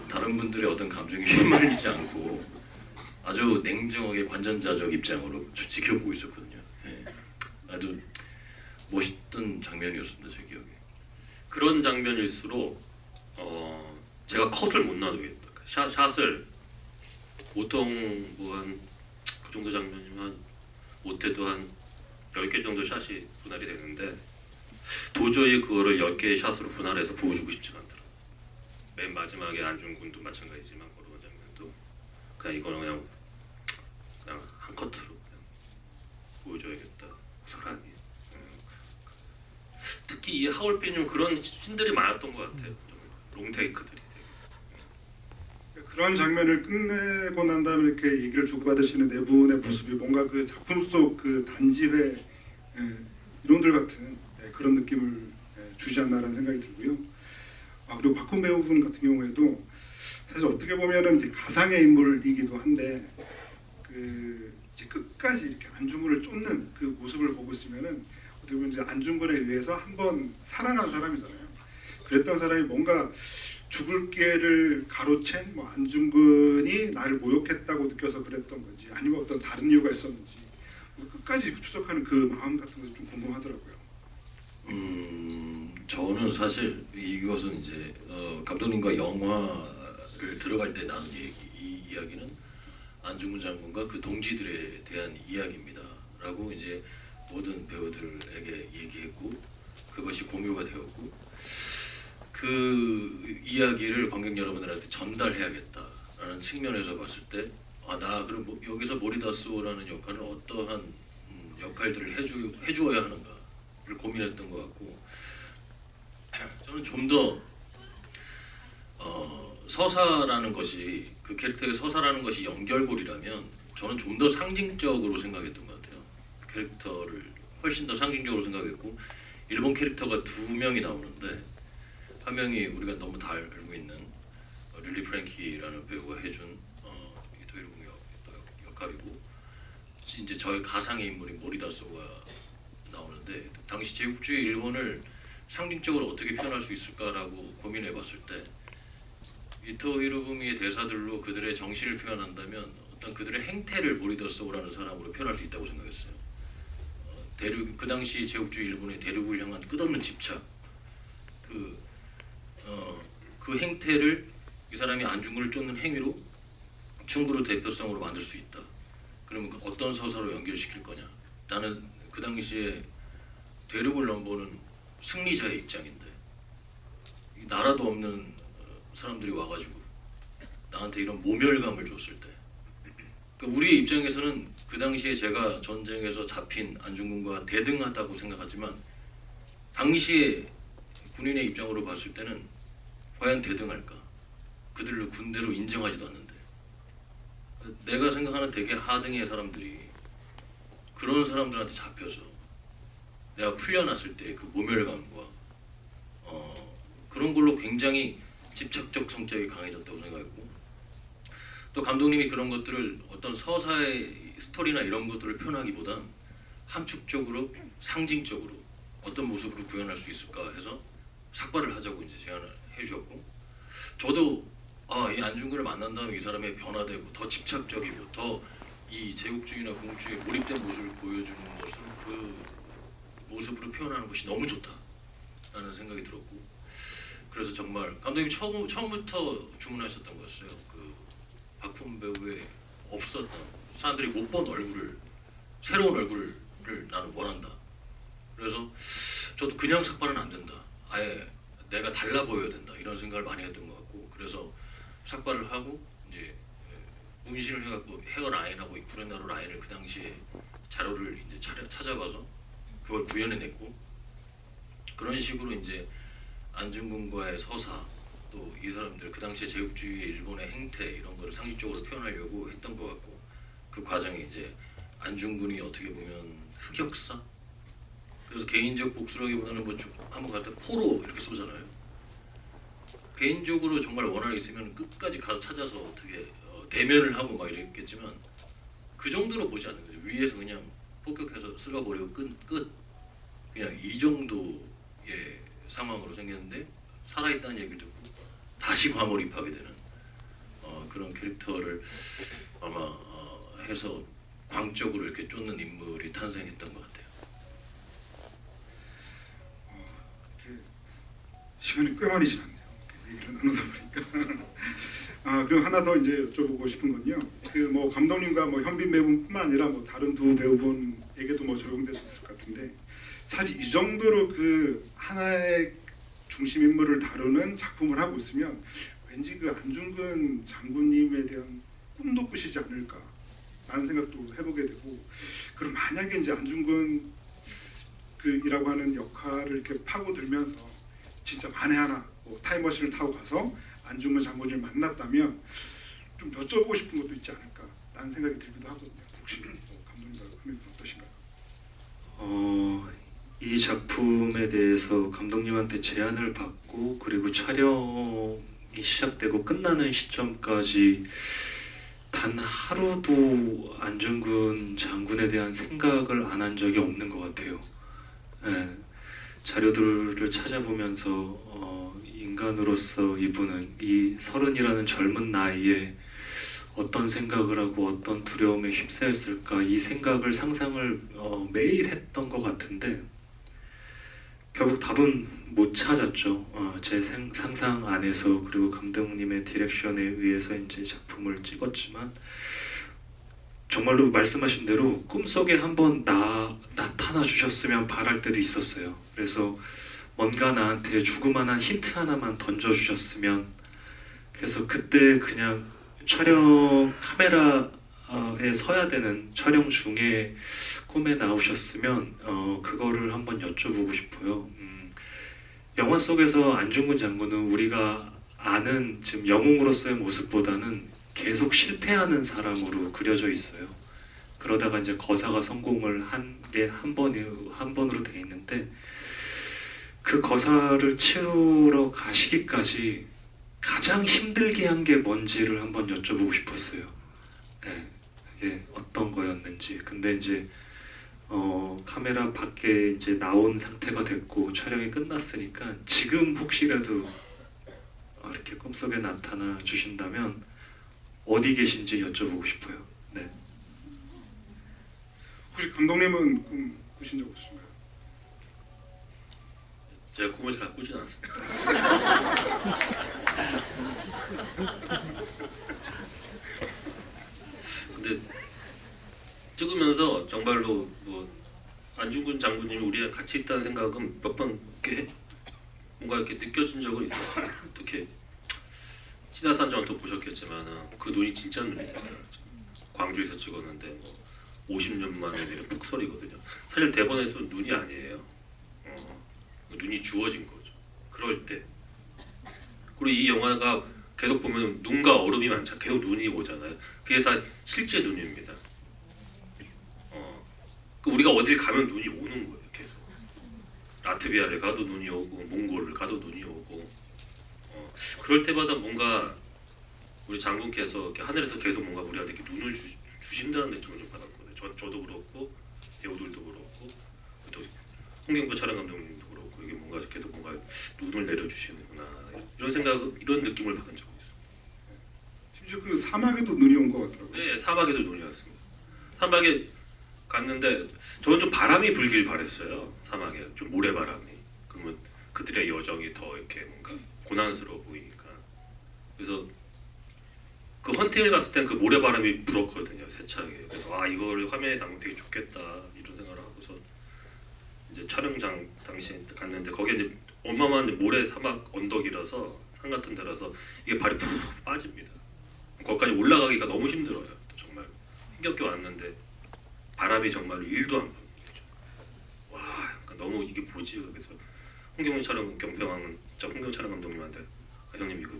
다른 분들의 어떤 감정에 휘말리지 않고 아주 냉정하게 관전자적 입장으로 지켜보고 있었거든요. 예. 아주 멋있던 장면이었습니다, 제 기억에. 그런 장면일수록 제가 컷을 못 놔두겠다. 샷을 보통 뭐 한 그 정도 장면이면 못해도 한 10개 정도 샷이 분할이 되는데 도저히 그거를 10개의 샷으로 분할해서 보여주고 싶지 않더라. 맨 마지막에 안중근도 마찬가지지만 그런 장면도 그냥 이거는 그냥 한 커트로 그냥 보여줘야겠다. 고스란히. 특히 이 하울빈은 그런 신들이 많았던 것 같아요. 롱테이크들이. 그런 장면을 끝내고 난 다음에 이렇게 얘기를 주고받으시는 네 분의 모습이 뭔가 그 작품 속 그 단지회 이론들 같은 그런 느낌을 주지 않나라는 생각이 들고요. 그리고 박훈 배우분 같은 경우에도 사실 어떻게 보면은 이제 가상의 인물이기도 한데 그 이제 끝까지 이렇게 안중근을 쫓는 그 모습을 보고 있으면은 어떻게 보면 이제 안중근에 의해서 한번 살아난 사람이잖아요. 그랬던 사람이 뭔가 죽을 길을 가로챈 뭐 안중근이 나를 모욕했다고 느껴서 그랬던 건지 아니면 어떤 다른 이유가 있었는지 끝까지 추적하는 그 마음 같은 것도 좀 궁금하더라고요. 저는 사실 이것은 이제 감독님과 영화를 들어갈 때 나눈 이 이야기는 안중근 장군과 그 동지들에 대한 이야기입니다라고 이제 모든 배우들에게 얘기했고 그것이 공유가 되었고 그 이야기를 관객 여러분들한테 전달해야겠다라는 측면에서 봤을 때 나 그럼 여기서 모리다스오라는 역할은 어떠한 역할들을 해주어야 하는가를 고민했던 것 같고 저는 좀 더 서사라는 것이 그 캐릭터의 서사라는 것이 연결고리라면 저는 좀 더 상징적으로 생각했던 것 같아요. 캐릭터를 훨씬 더 상징적으로 생각했고 일본 캐릭터가 두 명이 나오는데 한 명이 우리가 너무 다 알고 있는 릴리 프랭키라는 배우가 해준 이토히로부미 역할이고 이제 저의 가상의 인물인 모리다스오가 나오는데 당시 제국주의 일본을 상징적으로 어떻게 표현할 수 있을까라고 고민해봤을 때 이토히로부미의 대사들로 그들의 정신을 표현한다면 어떤 그들의 행태를 모리다스오라는 사람으로 표현할 수 있다고 생각했어요. 그 당시 제국주의 일본의 대륙을 향한 끝없는 집착 그 행태를 이 사람이 안중근을 쫓는 행위로 충분히 대표성으로 만들 수 있다. 그러면 어떤 서사로 연결시킬 거냐? 나는 그 당시에 대륙을 넘보는 승리자의 입장인데 나라도 없는 사람들이 와가지고 나한테 이런 모멸감을 줬을 때 그러니까 우리의 입장에서는 그 당시에 제가 전쟁에서 잡힌 안중근과 대등하다고 생각하지만 당시에 군인의 입장으로 봤을 때는 과연 대등할까? 그들을 군대로 인정하지도 않는데 내가 생각하는 되게 하등의 사람들이 그런 사람들한테 잡혀서 내가 풀려났을 때 그 모멸감과 그런 걸로 굉장히 집착적 성격이 강해졌다고 생각했고 또 감독님이 그런 것들을 어떤 서사의 스토리나 이런 것들을 표현하기보단 함축적으로 상징적으로 어떤 모습으로 구현할 수 있을까 해서 삭발을 하자고 이제 제안을 해주셨고 저도 이 안중근을 만난 다음에 이 사람의 변화되고 더 집착적이고 더 이 제국주의나 공주의 몰입된 모습을 보여주는 것을 그 모습으로 표현하는 것이 너무 좋다라는 생각이 들었고 그래서 정말 감독님이 처음부터 주문하셨던 거였어요. 그 박훈 배우의 없었던 사람들이 못 본 얼굴을 새로운 얼굴을 나는 원한다. 그래서 저도 그냥 삭발은 안 된다. 아예 내가 달라 보여야 된다. 이런 생각을 많이 했던 것 같고 그래서 삭발을 하고 이제 문신을 해갖고 헤어 라인하고 이 구레나루 라인을 그 당시에 자료를 이제 찾아봐서 그걸 구현해냈고 그런 식으로 이제 안중근과의 서사 또 이 사람들 그 당시에 제국주의의 일본의 행태 이런 거를 상징적으로 표현하려고 했던 것 같고 그 과정에 이제 안중근이 어떻게 보면 흑역사 그래서 개인적 복수라기보다는 뭐 한번 갈 때 포로 이렇게 쏘잖아요. 개인적으로 정말 원한이 있으면 끝까지 가서 찾아서 어떻게 대면을 하고 막 이랬겠지만 그 정도로 보지 않는 거죠. 위에서 그냥 폭격해서 쓸어버리고 끝 그냥 이 정도의 상황으로 생겼는데 살아있다는 얘기를 듣고 다시 과몰입하게 되는 그런 캐릭터를 아마 해서 광적으로 이렇게 쫓는 인물이 탄생했던 것 같아요. 이렇게 시간이 꽤 많이 지났네요. 얘기를 나누다 보니까. 그리고 하나 더 이제 여쭤보고 싶은 건요. 그 뭐 감독님과 뭐 현빈 배우뿐만 아니라 뭐 다른 두 배우분에게도 뭐 적용됐을 것 같은데 사실 이 정도로 그 하나의 중심 인물을 다루는 작품을 하고 있으면 왠지 그 안중근 장군님에 대한 꿈도 꾸시지 않을까라는 생각도 해보게 되고 그럼 만약에 이제 안중근 그이라고 하는 역할을 이렇게 파고들면서 진짜 만에 하나 뭐 타임머신을 타고 가서 안중근 장군을 만났다면 좀 여쭤보고 싶은 것도 있지 않을까라는 생각이 들기도 하거든요. 혹시 뭐 감독님과 하면 어떠신가요? 이 작품에 대해서 감독님한테 제안을 받고 그리고 촬영이 시작되고 끝나는 시점까지 단 하루도 안중근 장군에 대한 생각을 안 한 적이 없는 것 같아요. 예, 자료들을 찾아보면서 인간으로서 이분은 이 30이라는 젊은 나이에 어떤 생각을 하고 어떤 두려움에 휩싸였을까 이 생각을 상상을 매일 했던 것 같은데 결국 답은 못 찾았죠. 제 상상 안에서 그리고 감독님의 디렉션에 의해서 이제 작품을 찍었지만 정말로 말씀하신 대로 꿈속에 한번 나타나 주셨으면 바랄 때도 있었어요. 그래서 뭔가 나한테 조그마한 힌트 하나만 던져주셨으면 그래서 그때 그냥 촬영 카메라에 서야 되는 촬영 중에 꿈에 나오셨으면 그거를 한번 여쭤보고 싶어요. 영화 속에서 안중근 장군은 우리가 아는 지금 영웅으로서의 모습보다는 계속 실패하는 사람으로 그려져 있어요. 그러다가 이제 거사가 성공을 한 게 한 번으로 돼 있는데 그 거사를 치르러 가시기까지 가장 힘들게 한 게 뭔지를 한번 여쭤보고 싶었어요. 네, 그게 어떤 거였는지. 근데 이제 카메라 밖에 이제 나온 상태가 됐고 촬영이 끝났으니까 지금 혹시라도 이렇게 꿈속에 나타나 주신다면 어디 계신지 여쭤보고 싶어요. 네. 혹시 감독님은 꿈 꾸신 적 없으신가요? 제가 꿈을 잘 꾸진 않습니다. 근데 찍으면서 정말로 뭐 안중근 장군님이 우리랑 같이 있다는 생각은 몇 번 이렇게 뭔가 이렇게 느껴진 적은 있었어요. 특히 신화산전도 보셨겠지만은 그 눈이 진짜 눈이에요. 광주에서 찍었는데 뭐 50년 만에 내린 폭설이거든요. 사실 대본에서 눈이 아니에요. 눈이 주어진 거죠. 그럴 때 그리고 이 영화가 계속 보면 눈과 얼음이 많잖아요. 계속 눈이 오잖아요. 그게 다 실제 눈입니다. 우리가 어딜 가면 눈이 오는 거예요. 계속 라트비아를 가도 눈이 오고 몽골을 가도 눈이 오고 그럴 때마다 뭔가 우리 장군께서 이렇게 하늘에서 계속 뭔가 우리한테 이렇게 눈을 주신다는 느낌을 좀 받았거든요. 저도 그렇고 배우들도 그렇고 또 홍경보 촬영 감독님도 그렇고 이게 뭔가 계속 뭔가 눈을 내려주시는구나 이런 생각 이런 느낌을 받은 적이 있어요. 심지어 그 사막에도 눈이 온 것 같더라고요. 네, 사막에도 눈이 왔습니다. 사막에 갔는데 저는 좀 바람이 불길 바랬어요. 사막에 좀 모래바람이. 그러면 그들의 여정이 더 이렇게 뭔가 고난스러워 보이니까. 그래서 그 헌팅을 갔을 땐 그 모래바람이 불었거든요. 세차게. 그래서 아 이거를 화면에 담으면 되게 좋겠다 이런 생각을 하고서 이제 촬영장 당시에 갔는데 거기에 이제 어마어마한 모래 사막 언덕이라서 산 같은 데라서 이게 발이 푹 빠집니다. 거기까지 올라가기가 너무 힘들어요. 정말 힘겹게 왔는데 바람이 정말 1도 안 불어요. 와, 그러니까 너무 이게 뭐지? 그래서 홍경호 촬영 경평하는 저 홍경 촬영 감독님한테 아, 형님 이거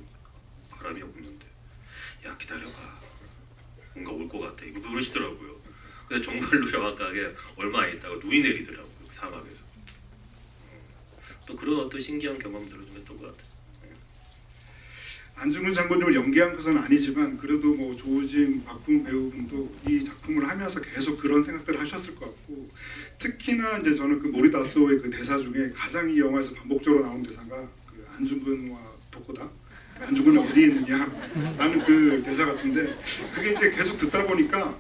바람이 없는데 야 기다려봐 뭔가 올 것 같아 이거 그러시더라고요. 근데 정말로 정확하게 얼마 안 있다가 눈이 내리더라고요. 그 사막에서. 또 그런 어떤 신기한 경험들을 좀 했던 것 같아요. 안중근 장군님을 연기한 것은 아니지만 그래도 뭐 조우진, 박붕 배우분도 이 작품을 하면서 계속 그런 생각들을 하셨을 것 같고 특히나 이제 저는 그 모리다스오의 그 대사 중에 가장 이 영화에서 반복적으로 나오는 대사가 그 안중근과 도코다 안중근이 어디에 있느냐라는 그 대사 같은데 그게 이제 계속 듣다 보니까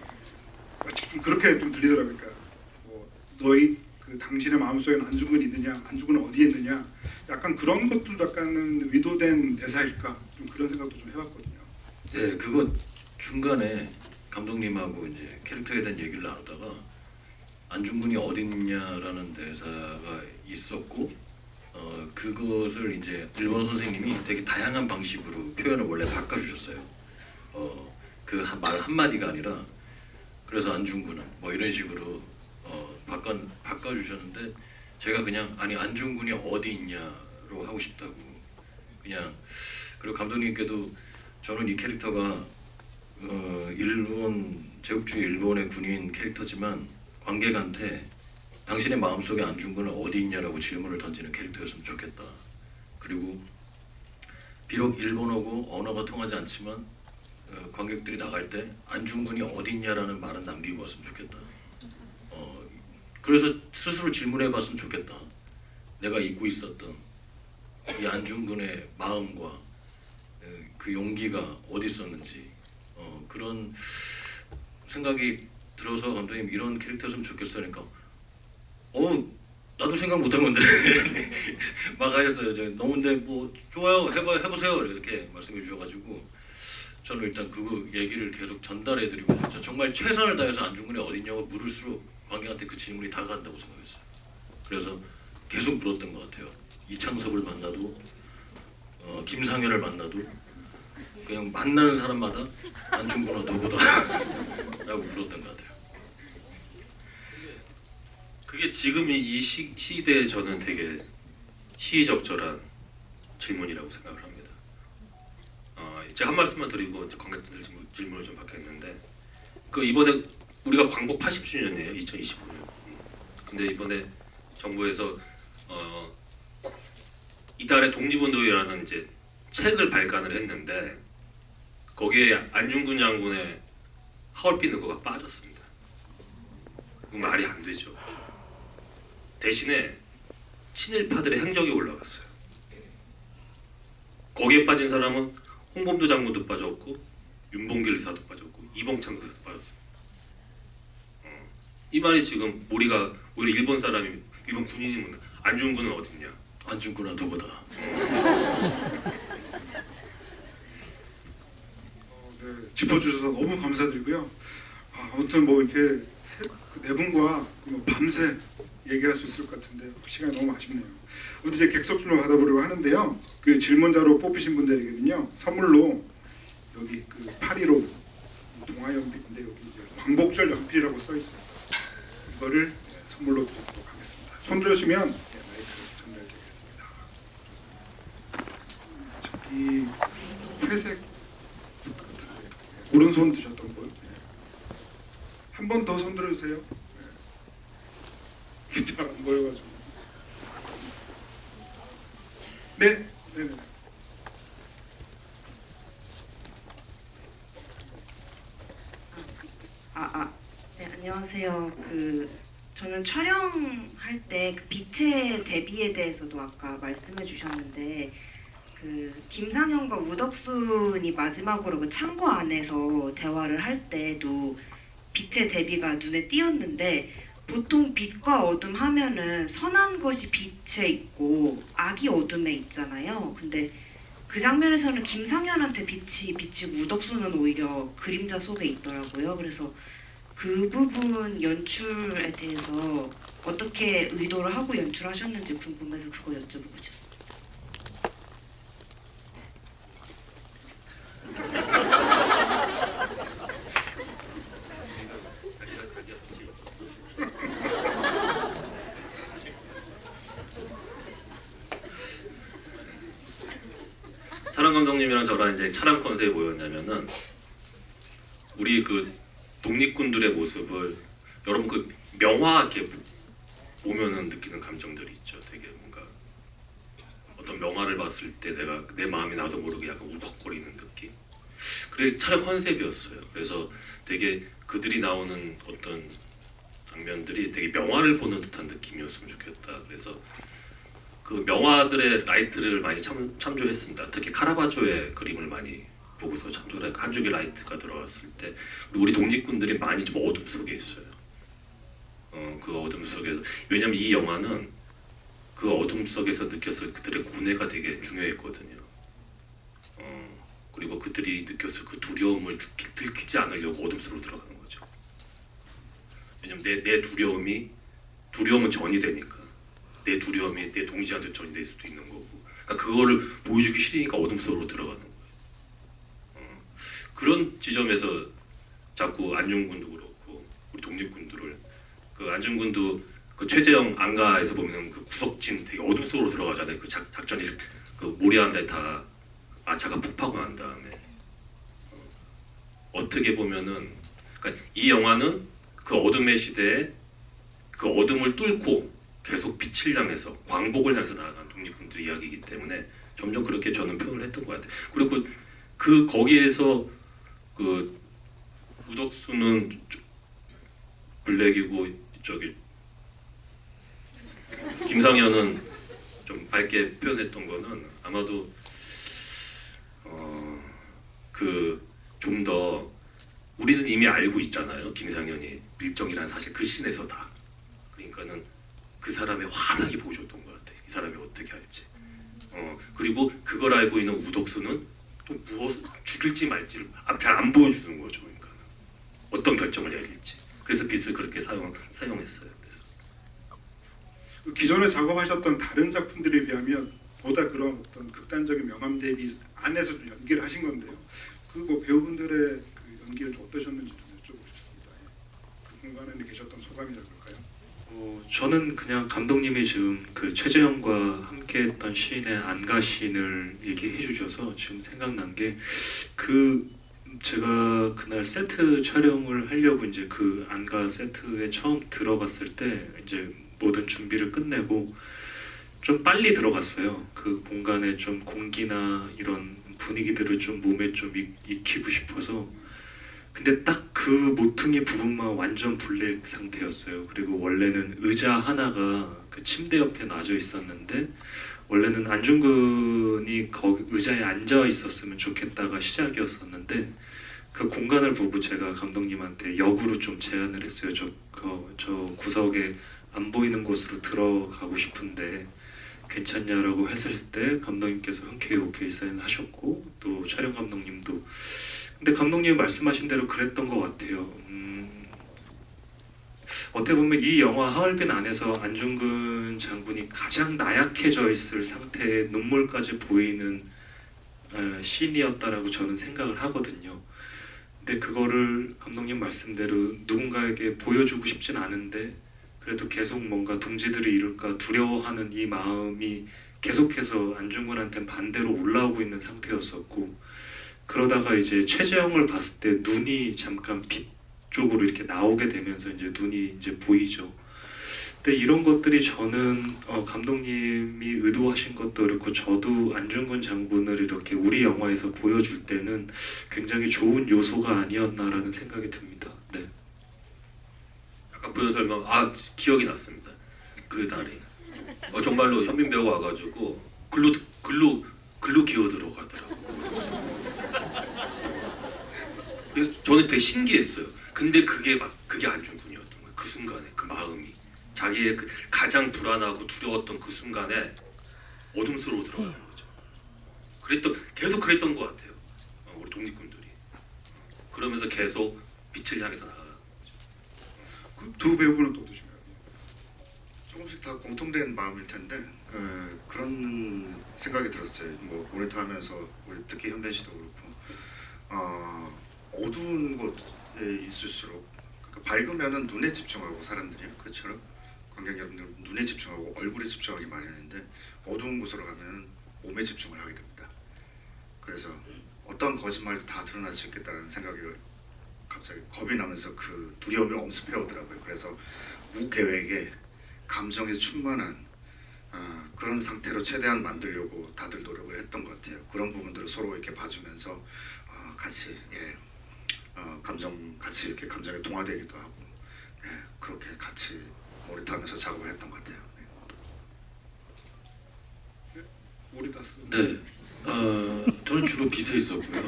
좀 그렇게 좀 들리더라고요. 그러니까 뭐 너희 그 당신의 마음속에는 안중근이 있느냐, 안중근은 어디에 있느냐, 약간 그런 것도 약간은 의도된 대사일까 좀 그런 생각도 좀 해봤거든요. 네, 그거 중간에 감독님하고 이제 캐릭터에 대한 얘기를 나누다가 안중근이 어딨냐라는 대사가 있었고 그것을 이제 일본어 선생님이 되게 다양한 방식으로 표현을 원래 바꿔주셨어요. 그 말 한마디가 아니라 그래서 안중근은 뭐 이런 식으로 바꿔주셨는데 제가 그냥 아니 안중근이 어디 있냐로 하고 싶다고 그냥. 그리고 감독님께도 저는 이 캐릭터가 일본 제국주의 일본의 군인 캐릭터지만 관객한테 당신의 마음속에 안중근은 어디 있냐라고 질문을 던지는 캐릭터였으면 좋겠다. 그리고 비록 일본어고 언어가 통하지 않지만 관객들이 나갈 때 안중근이 어디 있냐라는 말은 남기고 왔으면 좋겠다. 그래서 스스로 질문해봤으면 좋겠다. 내가 잊고 있었던 이 안중근의 마음과 그 용기가 어디 있었는지 그런 생각이 들어서 감독님 이런 캐릭터였으면 좋겠어요. 그러니까 나도 생각 못한 건데 막 하셨어요. 너무 근데 뭐 좋아요 해보세요 이렇게 말씀해 주셔가지고 저는 일단 그 얘기를 계속 전달해드리고 정말 최선을 다해서 안중근이 어딨냐고 물을수록 관객한테 그 질문이 다가간다고 생각했어요. 그래서 계속 물었던 것 같아요. 이창섭을 만나도 김상현을 만나도 그냥 만나는 사람마다 안중근은 누구다 라고 물었던 것 같아요. 그게 지금 이 시대에 저는 되게 시의적절한 질문이라고 생각을 합니다. 제가 한 말씀만 드리고 관객들 질문을 좀 받겠는데 그 이번에 우리가 광복 80주년이에요. 2025년. 근데 이번에 정부에서 이달의 독립운동이라는 이제 책을 발간을 했는데 거기에 안중근 장군의 하얼빈 의거가 빠졌습니다. 그 말이 안 되죠. 대신에 친일파들의 행적이 올라갔어요. 거기에 빠진 사람은 홍범도 장군도 빠졌고 윤봉길 의사도 빠졌고 이봉창 의사도 빠졌어요. 이 말이 지금 우리가 일본 사람이 일본 군인이면 안중근은 어딨냐? 안중근은 누구다. 네, 짚어주셔서 너무 감사드리고요. 아무튼 뭐 이렇게 네 분과 뭐 밤새 얘기할 수 있을 것 같은데 시간이 너무 아쉽네요. 오늘 이제 객석 질문 받아보려고 하는데요. 그 질문자로 뽑히신 분들에게는요 선물로 여기 그 8.15 동아 연필인데 여기 이제 광복절 연필이라고 써 있어요. 이거를 선물로 드리도록 하겠습니다. 손 들으시면 마이크 전달드리겠습니다. 저기 회색 같은데. 오른손 드셨던 분. 한 번 더 손 들어주세요. 잘 안 보여가지고. 네, 네, 네. 네, 안녕하세요. 저는 촬영할 때 그 빛의 대비에 대해서도 아까 말씀해 주셨는데 김상현과 우덕순이 마지막으로 그 창고 안에서 대화를 할 때도 빛의 대비가 눈에 띄었는데 보통 빛과 어둠 하면은 선한 것이 빛에 있고 악이 어둠에 있잖아요. 근데 그 장면에서는 김상현한테 빛이 비치고 우덕수는 오히려 그림자 속에 있더라고요. 그래서 그 부분 연출에 대해서 어떻게 의도를 하고 연출하셨는지 궁금해서 그거 여쭤보고 싶습니다. 촬영 감독님이랑 저랑 이제 촬영 컨셉이 뭐였냐면은 우리 그 독립군들의 모습을 여러분 그 명화 이렇게 보면은 느끼는 감정들이 있죠. 되게 뭔가 어떤 명화를 봤을 때 내가 내 마음이 나도 모르게 약간 울컥거리는 느낌. 그게 촬영 컨셉이었어요. 그래서 되게 그들이 나오는 어떤 장면들이 되게 명화를 보는 듯한 느낌이었으면 좋겠다. 그래서 그 명화들의 라이트를 많이 참조했습니다. 특히 카라바조의 그림을 많이 보고서 참조를 했고 한 줄기 라이트가 들어갔을 때 그리고 우리 독립군들이 많이 좀 어둠 속에 있어요. 그 어둠 속에서 왜냐면 이 영화는 그 어둠 속에서 느꼈을 그들의 고뇌가 되게 중요했거든요. 그리고 그들이 느꼈을 그 두려움을 들키지 않으려고 어둠 속으로 들어가는 거죠. 왜냐면 내 두려움은 전이 되니까. 내 두려움이 내 동지한테 전이될 수도 있는 거고 그러니까 그거를 보여주기 싫으니까 어둠 속으로 들어가는 거예요. 그런 지점에서 자꾸 안중근도 그렇고 우리 독립군들을 그 안중근도 그 최재형 안가에서 보면 그 구석진 되게 어둠 속으로 들어가잖아요. 그 작전이 그 모리아한테 다 아차가 폭파고 난 다음에 어떻게 보면은 그러니까 이 영화는 그 어둠의 시대에 그 어둠을 뚫고 계속 빛을 향해서 광복을 향해서 나아간 독립군들 이야기이기 때문에 점점 그렇게 저는 표현을 했던 것 같아요. 그리고 그 거기에서 그 우덕수는 블랙이고 저기 김상현은 좀 밝게 표현했던 거는 아마도 그 좀 더 우리는 이미 알고 있잖아요. 김상현이 밀정이라는 사실 그 씬에서 다 그러니까는 그 사람의 환하게 보여줬던 것 같아. 이 사람이 어떻게 할지. 그리고 그걸 알고 있는 우덕수는 또 무엇 죽일지 말지를 잘 안 보여주는 거죠. 그러니까 어떤 결정을 내릴지. 그래서 빛을 그렇게 사용했어요. 그래서. 기존에 작업하셨던 다른 작품들에 비하면 보다 그런 어떤 극단적인 명암 대비 안에서 좀 연기를 하신 건데요. 그리고 배우분들의 그 연기를 좀 어떠셨는지 좀 여쭤보고 싶습니다. 그 공간에 계셨던 소감이라 그럴까요? 저는 그냥 감독님이 지금 그 최재형과 함께했던 시인의 안가 시인을 얘기해 주셔서 지금 생각난 게 그 제가 그날 세트 촬영을 하려고 이제 그 안가 세트에 처음 들어갔을 때 이제 모든 준비를 끝내고 좀 빨리 들어갔어요. 그 공간에 좀 공기나 이런 분위기들을 좀 몸에 좀 익히고 싶어서. 근데 딱 그 모퉁이 부분만 완전 블랙 상태였어요. 그리고 원래는 의자 하나가 그 침대 옆에 놔져 있었는데 원래는 안중근이 거기 의자에 앉아 있었으면 좋겠다가 시작이었었는데 그 공간을 보고 제가 감독님한테 역으로 좀 제안을 했어요. 저 구석에 안 보이는 곳으로 들어가고 싶은데 괜찮냐라고 했을 때 감독님께서 흔쾌히 오케이 사인하셨고 또 촬영 감독님도 근데 감독님이 말씀하신 대로 그랬던 것 같아요. 어떻게 보면 이 영화 하얼빈 안에서 안중근 장군이 가장 나약해져 있을 상태의 눈물까지 보이는 씬이었다라고 저는 생각을 하거든요. 근데 그거를 감독님 말씀대로 누군가에게 보여주고 싶진 않은데 그래도 계속 뭔가 동지들이 이럴까 두려워하는 이 마음이 계속해서 안중근한테 반대로 올라오고 있는 상태였었고 그러다가 이제 최재형을 봤을 때 눈이 잠깐 빛 쪽으로 이렇게 나오게 되면서 이제 눈이 이제 보이죠. 근데 이런 것들이 저는 감독님이 의도하신 것도 그렇고 저도 안중근 장군을 이렇게 우리 영화에서 보여줄 때는 굉장히 좋은 요소가 아니었나라는 생각이 듭니다. 네. 약간 부연 설명 기억이 났습니다. 그 날이 정말로 현빈 배우가 와가지고 글로 기어 들어가더라고. 그래서 저는 되게 신기했어요. 근데 그게 안중근이었던 거예요. 그 순간에 그 마음이 자기의 그 가장 불안하고 두려웠던 그 순간에 어둠 속으로 들어가는 거죠. 계속 그랬던 것 같아요. 우리 독립군들이 그러면서 계속 빛을 향해서 나아가는 거죠. 그 두 배우분은 또 어떠신가요? 조금씩 다 공통된 마음일 텐데 그런 생각이 들었어요. 뭐 모니터하면서 우리 특히 현빈 씨도 그렇고 어두운 곳에 있을수록 그러니까 밝으면은 눈에 집중하고 사람들이 그렇죠. 관객 여러분들 눈에 집중하고 얼굴에 집중하기 마련인데 어두운 곳으로 가면 몸에 집중을 하게 됩니다. 그래서 어떤 거짓말도 다 드러날 수 있겠다는 생각이 갑자기 겁이 나면서 그 두려움이 엄습해 오더라고요. 그래서 무계획에 감정에 충만한 그런 상태로 최대한 만들려고 다들 노력을 했던 것 같아요. 그런 부분들을 서로 이렇게 봐주면서 같이 같이 이렇게 감정에 동화되기도 하고 그렇게 같이 몰입하면서 작업을 했던 것 같아요. 오리다스. 네. 저는 주로 빛에 있었고요.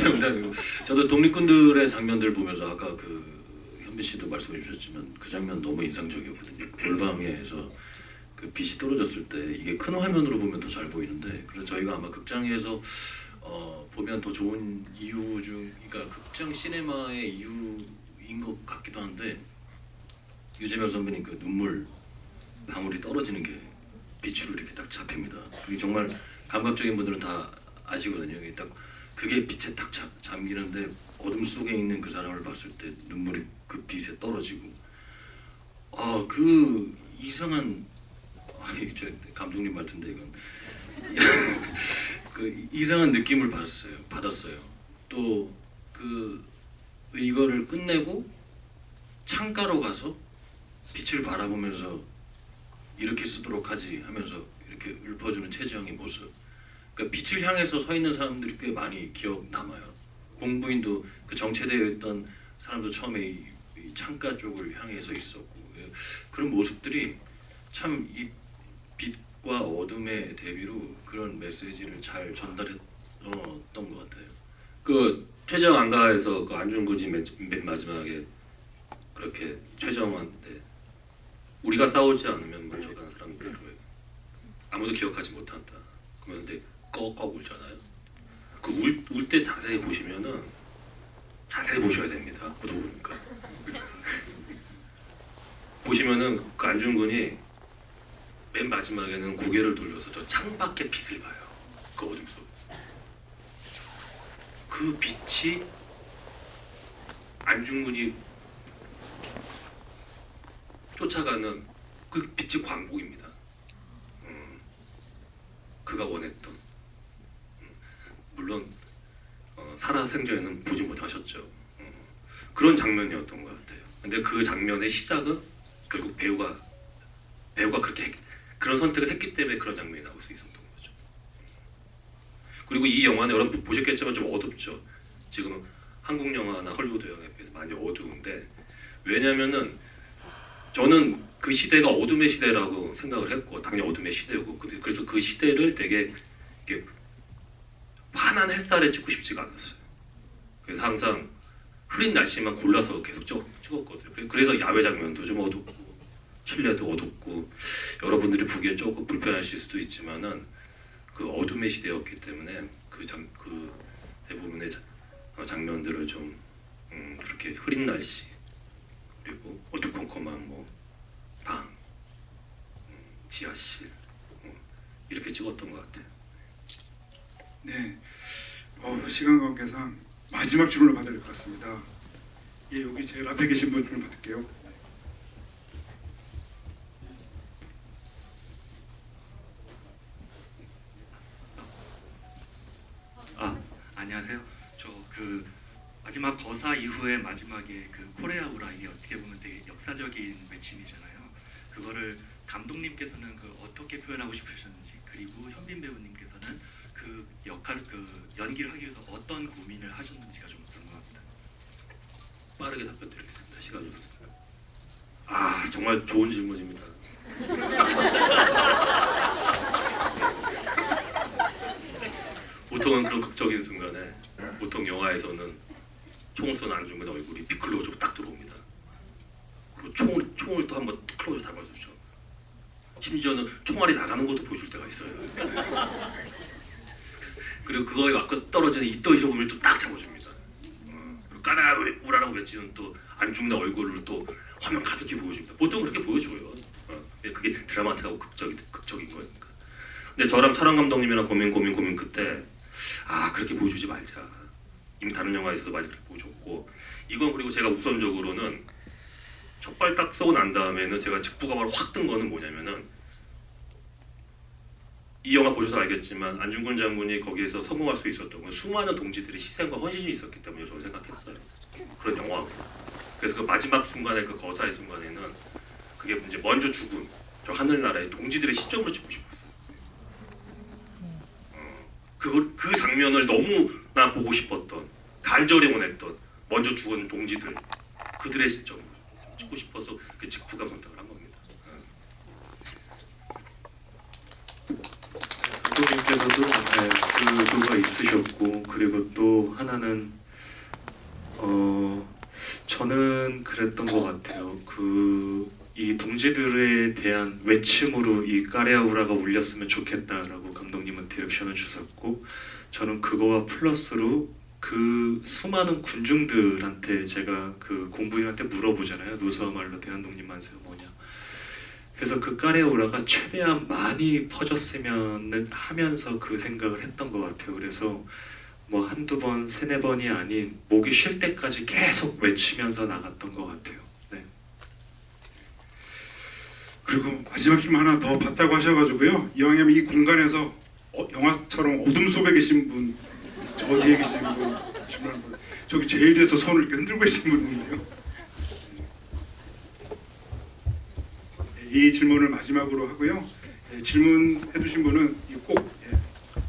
농담이고. 저도 독립군들의 장면들 보면서 아까 그 현빈 씨도 말씀해 주셨지만 그 장면 너무 인상적이었거든요. 골방에서 그 빛이 떨어졌을 때 이게 큰 화면으로 보면 더 잘 보이는데 그래서 저희가 아마 극장에서 보면 더 좋은 이유 중, 그러니까 극장 시네마의 이유인 것 같기도 한데 유재명 선배님 그 눈물 방울이 떨어지는 게 빛으로 이렇게 딱 잡힙니다. 그게 정말 감각적인 분들은 다 아시거든요. 이게 딱 그게 빛에 딱 잠기는데 어둠 속에 있는 그 사람을 봤을 때 눈물이 그 빛에 떨어지고 그 이상한 저 감독님 말인데 이건 그 이상한 느낌을 받았어요. 또 그 이거를 끝내고 창가로 가서 빛을 바라보면서 이렇게 쓰도록 하지 하면서 이렇게 읊어주는 최재형의 모습. 그러니까 빛을 향해서 서 있는 사람들이 꽤 많이 기억 남아요. 공부인도 그 정체되어 있던 사람도 처음에 이 창가 쪽을 향해서 있었고 그런 모습들이 참 이 빛과 어둠의 대비로 그런 메시지를 잘 전달했던 것 같아요. 그 최재형 안가에서 그 안중근이 맨 마지막에 그렇게 최재형한테 우리가 싸우지 않으면 먼저 가는 사람들을 아무도 기억하지 못한다. 그러면서 근데 꺽꺽 울잖아요. 그 울 때 자세히 보시면은 자세히 보셔야 됩니다. 보다 보니까 보시면은 그 안중근이 맨 마지막에는 고개를 돌려서 저 창밖에 빛을 봐요. 그 어둠 속. 그 빛이 안중근이 쫓아가는 그 빛이 광복입니다. 그가 원했던 물론 살아생전에는 보지 못하셨죠. 그런 장면이었던 것 같아요. 근데 그 장면의 시작은 결국 배우가 그렇게 그런 선택을 했기 때문에 그런 장면이 나올 수 있었던 거죠. 그리고 이 영화는 여러분 보셨겠지만 좀 어둡죠. 지금 한국 영화나 헐리우드 영화에 비해서 많이 어두운데 왜냐면은 저는 그 시대가 어둠의 시대라고 생각을 했고 당연히 어둠의 시대고 그래서 그 시대를 되게 이렇게 환한 햇살에 찍고 싶지가 않았어요. 그래서 항상 흐린 날씨만 골라서 계속 찍었거든요. 그래서 야외 장면도 좀 어둡고 실내도 어둡고 여러분들이 보기에 조금 불편하실 수도 있지만은 그 어둠의 시대였기 때문에 그 대부분의 장면들을 좀 그렇게 흐린 날씨 그리고 어두컴컴한 방, 지하실 이렇게 찍었던 것 같아요. 네, 시간 관계상 마지막 질문을 받아야 될 것 같습니다. 예, 여기 제일 앞에 계신 분 좀 받을게요. 안녕하세요. 저 그 마지막 거사 이후에 마지막에 그 코레아우라 이게 어떻게 보면 되게 역사적인 외침이잖아요. 그거를 감독님께서는 그 어떻게 표현하고 싶으셨는지, 그리고 현빈 배우님께서는 그 역할 그 연기를 하기 위해서 어떤 고민을 하셨는지가 좀 궁금합니다. 빠르게 답변드리겠습니다. 시간이 없습니다. 아 정말 좋은 질문입니다. 보통은 그런 극적인 순간에 보통 영화에서는 총을 쏜 안중근 얼굴이 비클로즈로 딱 들어옵니다. 그리고 총을 또 한번 클로즈 잡아주죠. 심지어는 총알이 나가는 것도 보여줄 때가 있어요. 그리고 그거에 맞고 떨어지는 이떠이 소금을 또 딱 잡아줍니다. 그리고 까나우라라고 외치는 또 안중근 얼굴을 또 화면 가득히 보여줍니다. 보통 그렇게 보여줘요. 그게 드라마틱하고 극적인 거니까. 근데 저랑 촬영 감독님이랑 고민 그때 그렇게 보여주지 말자. 이미 다른 영화에서도 많이 그렇게 보여줬고, 이건 그리고 제가 우선적으로는 첫 발 딱 쏘고 난 다음에는 제가 직부가 바로 확 뜬 거는 뭐냐면은, 이 영화 보셔서 알겠지만 안중근 장군이 거기에서 성공할 수 있었던 건 수많은 동지들의 희생과 헌신이 있었기 때문에 저는 생각했어요. 그런 영화고. 그래서 그 마지막 순간에 그 거사의 순간에는 그게 이제 먼저 죽은 저 하늘나라의 동지들의 시점으로 찍고 싶었어요. 그 장면을 너무나 보고 싶었던, 간절히 원했던 먼저 죽은 동지들, 그들의 시점으로 찍고 싶어서 그 직후가 선택을 한 겁니다. 감독님께서도 그 의도가 있으셨고, 그리고 또 하나는 저는 그랬던 것 같아요. 이 동지들에 대한 외침으로 이 까레아우라가 울렸으면 좋겠다라고 감독님은 디렉션을 주셨고, 저는 그거와 플러스로 그 수많은 군중들한테 제가 그 공부인한테 물어보잖아요. 노사와 말로 대한독립 만세가 뭐냐. 그래서 그 까레아우라가 최대한 많이 퍼졌으면 하면서 그 생각을 했던 것 같아요. 그래서 뭐 한두 번, 세네 번이 아닌 목이 쉴 때까지 계속 외치면서 나갔던 것 같아요. 네. 그리고 마지막 힘 하나 더 받자고 하셔가지고요. 이왕이면 이 공간에서 영화처럼 어둠 속에 계신 분, 저 뒤에 계신 분, 저기 제일 뒤에서 손을 이렇게 흔들고 계신 분 있는데요. 이 질문을 마지막으로 하고요. 질문해주신 분은 꼭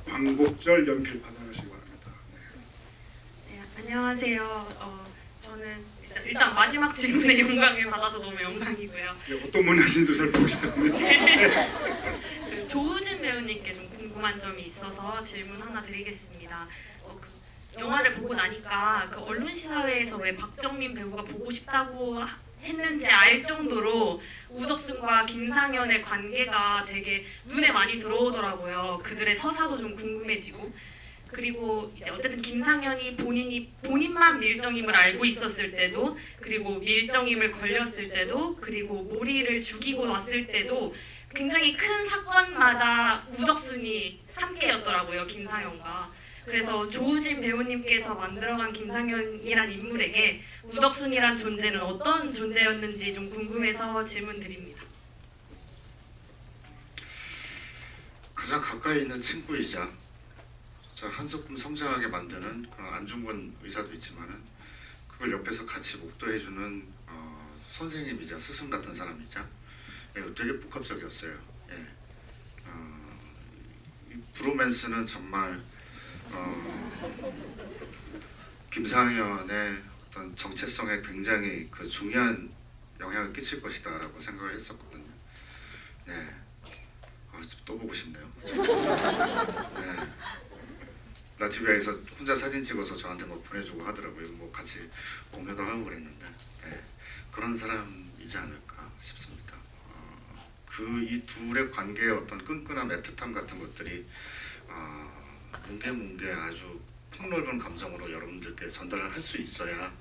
광복절 연필 받아가시기 바랍니다. 네, 안녕하세요. 저는 일단 마지막 질문에 영광을 받아서 너무 영광이고요. 어떤 분이 하시는지도 잘 모르시다 보면 그 조우진 배우님께 좀 궁금한 점이 있어서 질문 하나 드리겠습니다. 그 영화를 보고 나니까 그 언론 시사회에서 왜 박정민 배우가 보고 싶다고 했는지 알 정도로 우덕순과 김상현의 관계가 되게 눈에 많이 들어오더라고요. 그들의 서사도 좀 궁금해지고, 그리고 이제 어쨌든 김상현이 본인만 밀정임을 알고 있었을 때도, 그리고 밀정임을 걸렸을 때도, 그리고 모리를 죽이고 왔을 때도 굉장히 큰 사건마다 우덕순이 함께였더라고요, 김상현과. 그래서 조우진 배우님께서 만들어간 김상현이란 인물에게 우덕순이란 존재는 어떤 존재였는지 좀 궁금해서 질문드립니다. 가장 가까이 있는 친구이자 한 소끔 성장하게 만드는 그런 안중근 의사도 있지만은 그걸 옆에서 같이 목도해주는 선생님이자 스승 같은 사람이자 되게 복합적이었어요. 이 브로맨스는 정말 김상현의 어떤 정체성에 굉장히 그 중요한 영향을 끼칠 것이다라고 생각을 했었거든요. 네, 또 보고 싶네요. 네. 라트비아에서 혼자 사진 찍어서 저한테 뭐 보내주고 하더라고요. 뭐 같이 공유도 하고 그랬는데 그런 사람이지 않을까 싶습니다. 이 둘의 관계의 어떤 끈끈함, 애틋함 같은 것들이 뭉게뭉게 아주 폭넓은 감성으로 여러분들께 전달을 할 수 있어야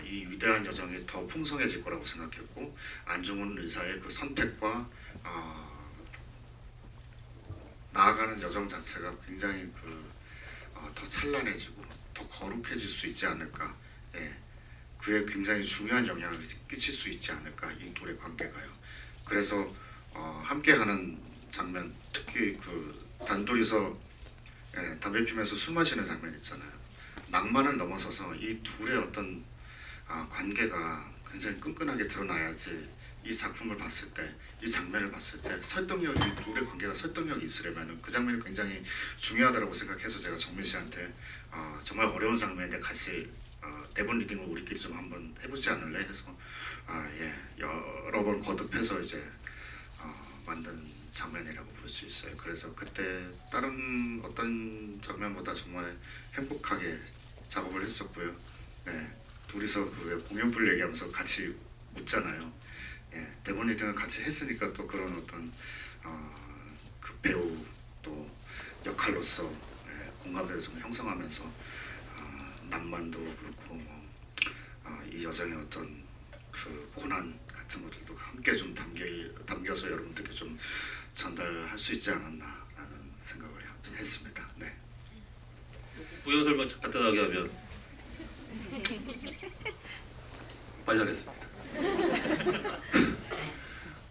이 위대한 여정이 더 풍성해질 거라고 생각했고, 안중근 의사의 그 선택과 나아가는 여정 자체가 굉장히 더 찬란해지고 더 거룩해질 수 있지 않을까. 그에 굉장히 중요한 영향을 끼칠 수 있지 않을까, 이 둘의 관계가요. 그래서 함께하는 장면, 특히 그 단둘이서 담배 피면서 술 마시는 장면 있잖아요. 낭만을 넘어서서 이 둘의 어떤 관계가 굉장히 끈끈하게 드러나야지 이 작품을 봤을 때, 이 장면을 봤을 때 설득력이, 이 둘의 관계가 설득력이 있으려면 그 장면이 굉장히 중요하다고 생각해서 제가 정민 씨한테 정말 어려운 장면인데 같이 대본 리딩을 우리끼리 좀 한번 해보지 않을래 해서 여러 번 거듭해서 이제 만든 장면이라고 볼 수 있어요. 그래서 그때 다른 어떤 장면보다 정말 행복하게 작업을 했었고요. 네, 둘이서 그 공연불 얘기하면서 같이 웃잖아요. 대본 리딩을 같이 했으니까 또 그런 어떤 그 배우 또 역할로서 공감대를 좀 형성하면서 낭만도 그렇고 이 여정의 어떤 그 고난 같은 것들도 함께 좀 담겨서 여러분들께 좀 전달할 수 있지 않았나라는 생각을 했습니다. 네. 부연설만 간단하게 하면 빨리 하겠습니다.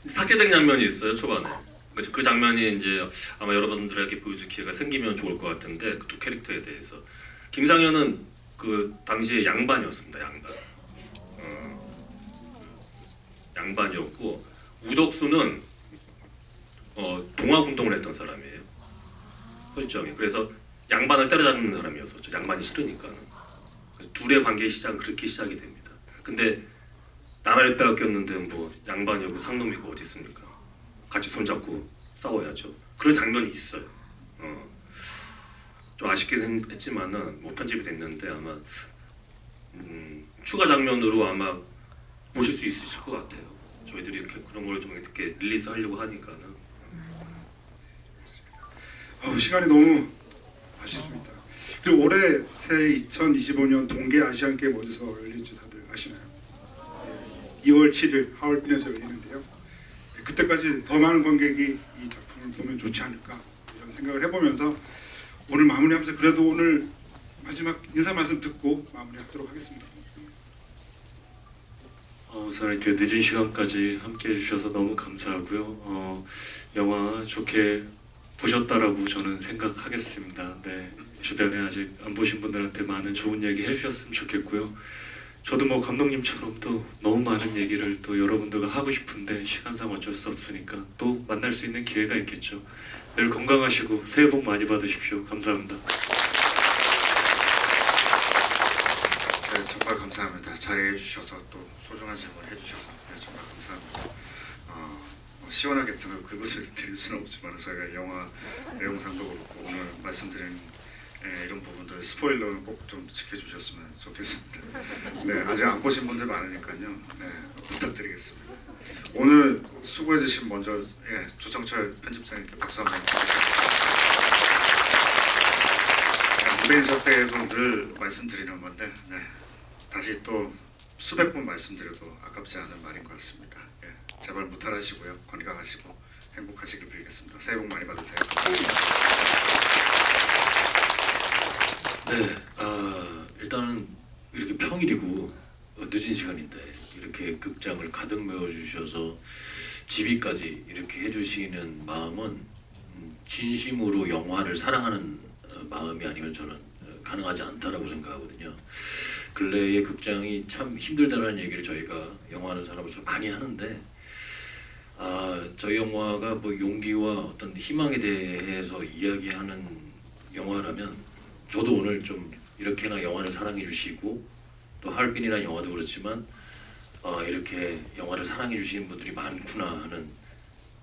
삭제된 장면이 있어요 초반에. 그 장면이 이제 아마 여러분들에게 보여줄 기회가 생기면 좋을 것 같은데 그 두 캐릭터에 대해서 김상현은 그 당시에 양반이었습니다. 양반이었고 우덕수는 동학운동을 했던 사람이에요. 설정이. 그래서 양반을 때려잡는 사람이었었죠. 양반이 싫으니까는. 둘의 관계 시작은 그렇게 시작이 됩니다. 근데 나라를 빼앗겼는데 뭐 양반이고 상놈이고 어디 있습니까? 같이 손잡고 싸워야죠. 그런 장면이 있어요. 좀 아쉽긴 했지만은 뭐 편집이 됐는데 아마 추가 장면으로 아마 보실 수 있으실 것 같아요. 저희들이 이렇게 그런 걸 좀 이렇게 릴리스 하려고 하니까는. 시간이 너무 아쉽습니다. 그리고 올해 새 2025년 동계 아시안 게임 어디서 열릴지 다들 아시나요? 2월 7일 하얼빈에서 열리는데요. 그때까지 더 많은 관객이 이 작품을 보면 좋지 않을까 이런 생각을 해보면서 오늘 마무리하면서 그래도 오늘 마지막 인사 말씀 듣고 마무리하도록 하겠습니다. 우선 이렇게 늦은 시간까지 함께 해주셔서 너무 감사하고요. 영화 좋게 보셨다라고 저는 생각하겠습니다. 네, 주변에 아직 안 보신 분들한테 많은 좋은 얘기 해주셨으면 좋겠고요. 저도 뭐 감독님처럼 또 너무 많은 얘기를 또 여러분들과 하고 싶은데 시간상 어쩔 수 없으니까 또 만날 수 있는 기회가 있겠죠. 늘 건강하시고 새해 복 많이 받으십시오. 감사합니다. 네, 정말 감사합니다. 자리해 주셔서 또 소중한 질문 해주셔서 정말 감사합니다. 시원하게 그것을 드릴 수는 없지만 저희가 영화 내용상도 그렇고 오늘 말씀드린 이런 부분들 스포일러는 꼭 좀 지켜주셨으면 좋겠습니다. 네, 아직 안 보신 분들 많으니까요. 네, 부탁드리겠습니다. 오늘 수고해주신 먼저 조정철 편집장님께 박수 한번. 무대 인사 때에도 늘 말씀드리는 건데 다시 또 수백 번 말씀드려도 아깝지 않은 말인 것 같습니다. 제발 무탈하시고요. 건강하시고 행복하시길 빌겠습니다. 새해 복 많이 받으세요. 네, 일단은 이렇게 평일이고 늦은 시간인데 이렇게 극장을 가득 메워주셔서 지비까지 이렇게 해주시는 마음은 진심으로 영화를 사랑하는 마음이 아니면 저는 가능하지 않다라고 생각하거든요. 근래에 극장이 참 힘들다는 얘기를 저희가 영화하는 사람으로서 많이 하는데 저희 영화가 뭐 용기와 어떤 희망에 대해서 이야기하는 영화라면 저도 오늘 좀 이렇게나 영화를 사랑해 주시고 또 하얼빈이라는 영화도 그렇지만 이렇게 영화를 사랑해 주시는 분들이 많구나 하는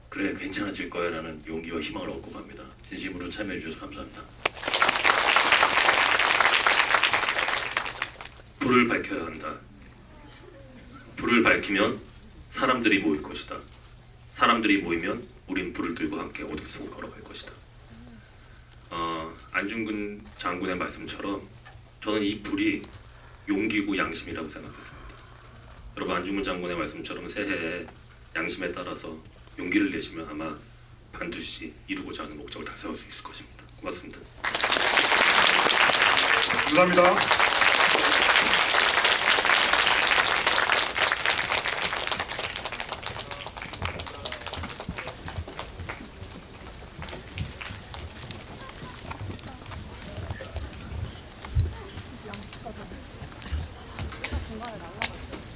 그래 괜찮아질 거야 라는 용기와 희망을 얻고 갑니다. 진심으로 참여해 주셔서 감사합니다. 불을 밝혀야 한다. 불을 밝히면 사람들이 모일 것이다. 사람들이 모이면 우린 불을 들고 함께 어둠 속을 걸어갈 것이다. 안중근 장군의 말씀처럼 저는 이 불이 용기고 양심이라고 생각했습니다. 여러분 안중근 장군의 말씀처럼 새해에 양심에 따라서 용기를 내시면 아마 반드시 이루고자 하는 목적을 달성할 수 있을 것입니다. 고맙습니다. 감사합니다. 중간에 날라갔어요.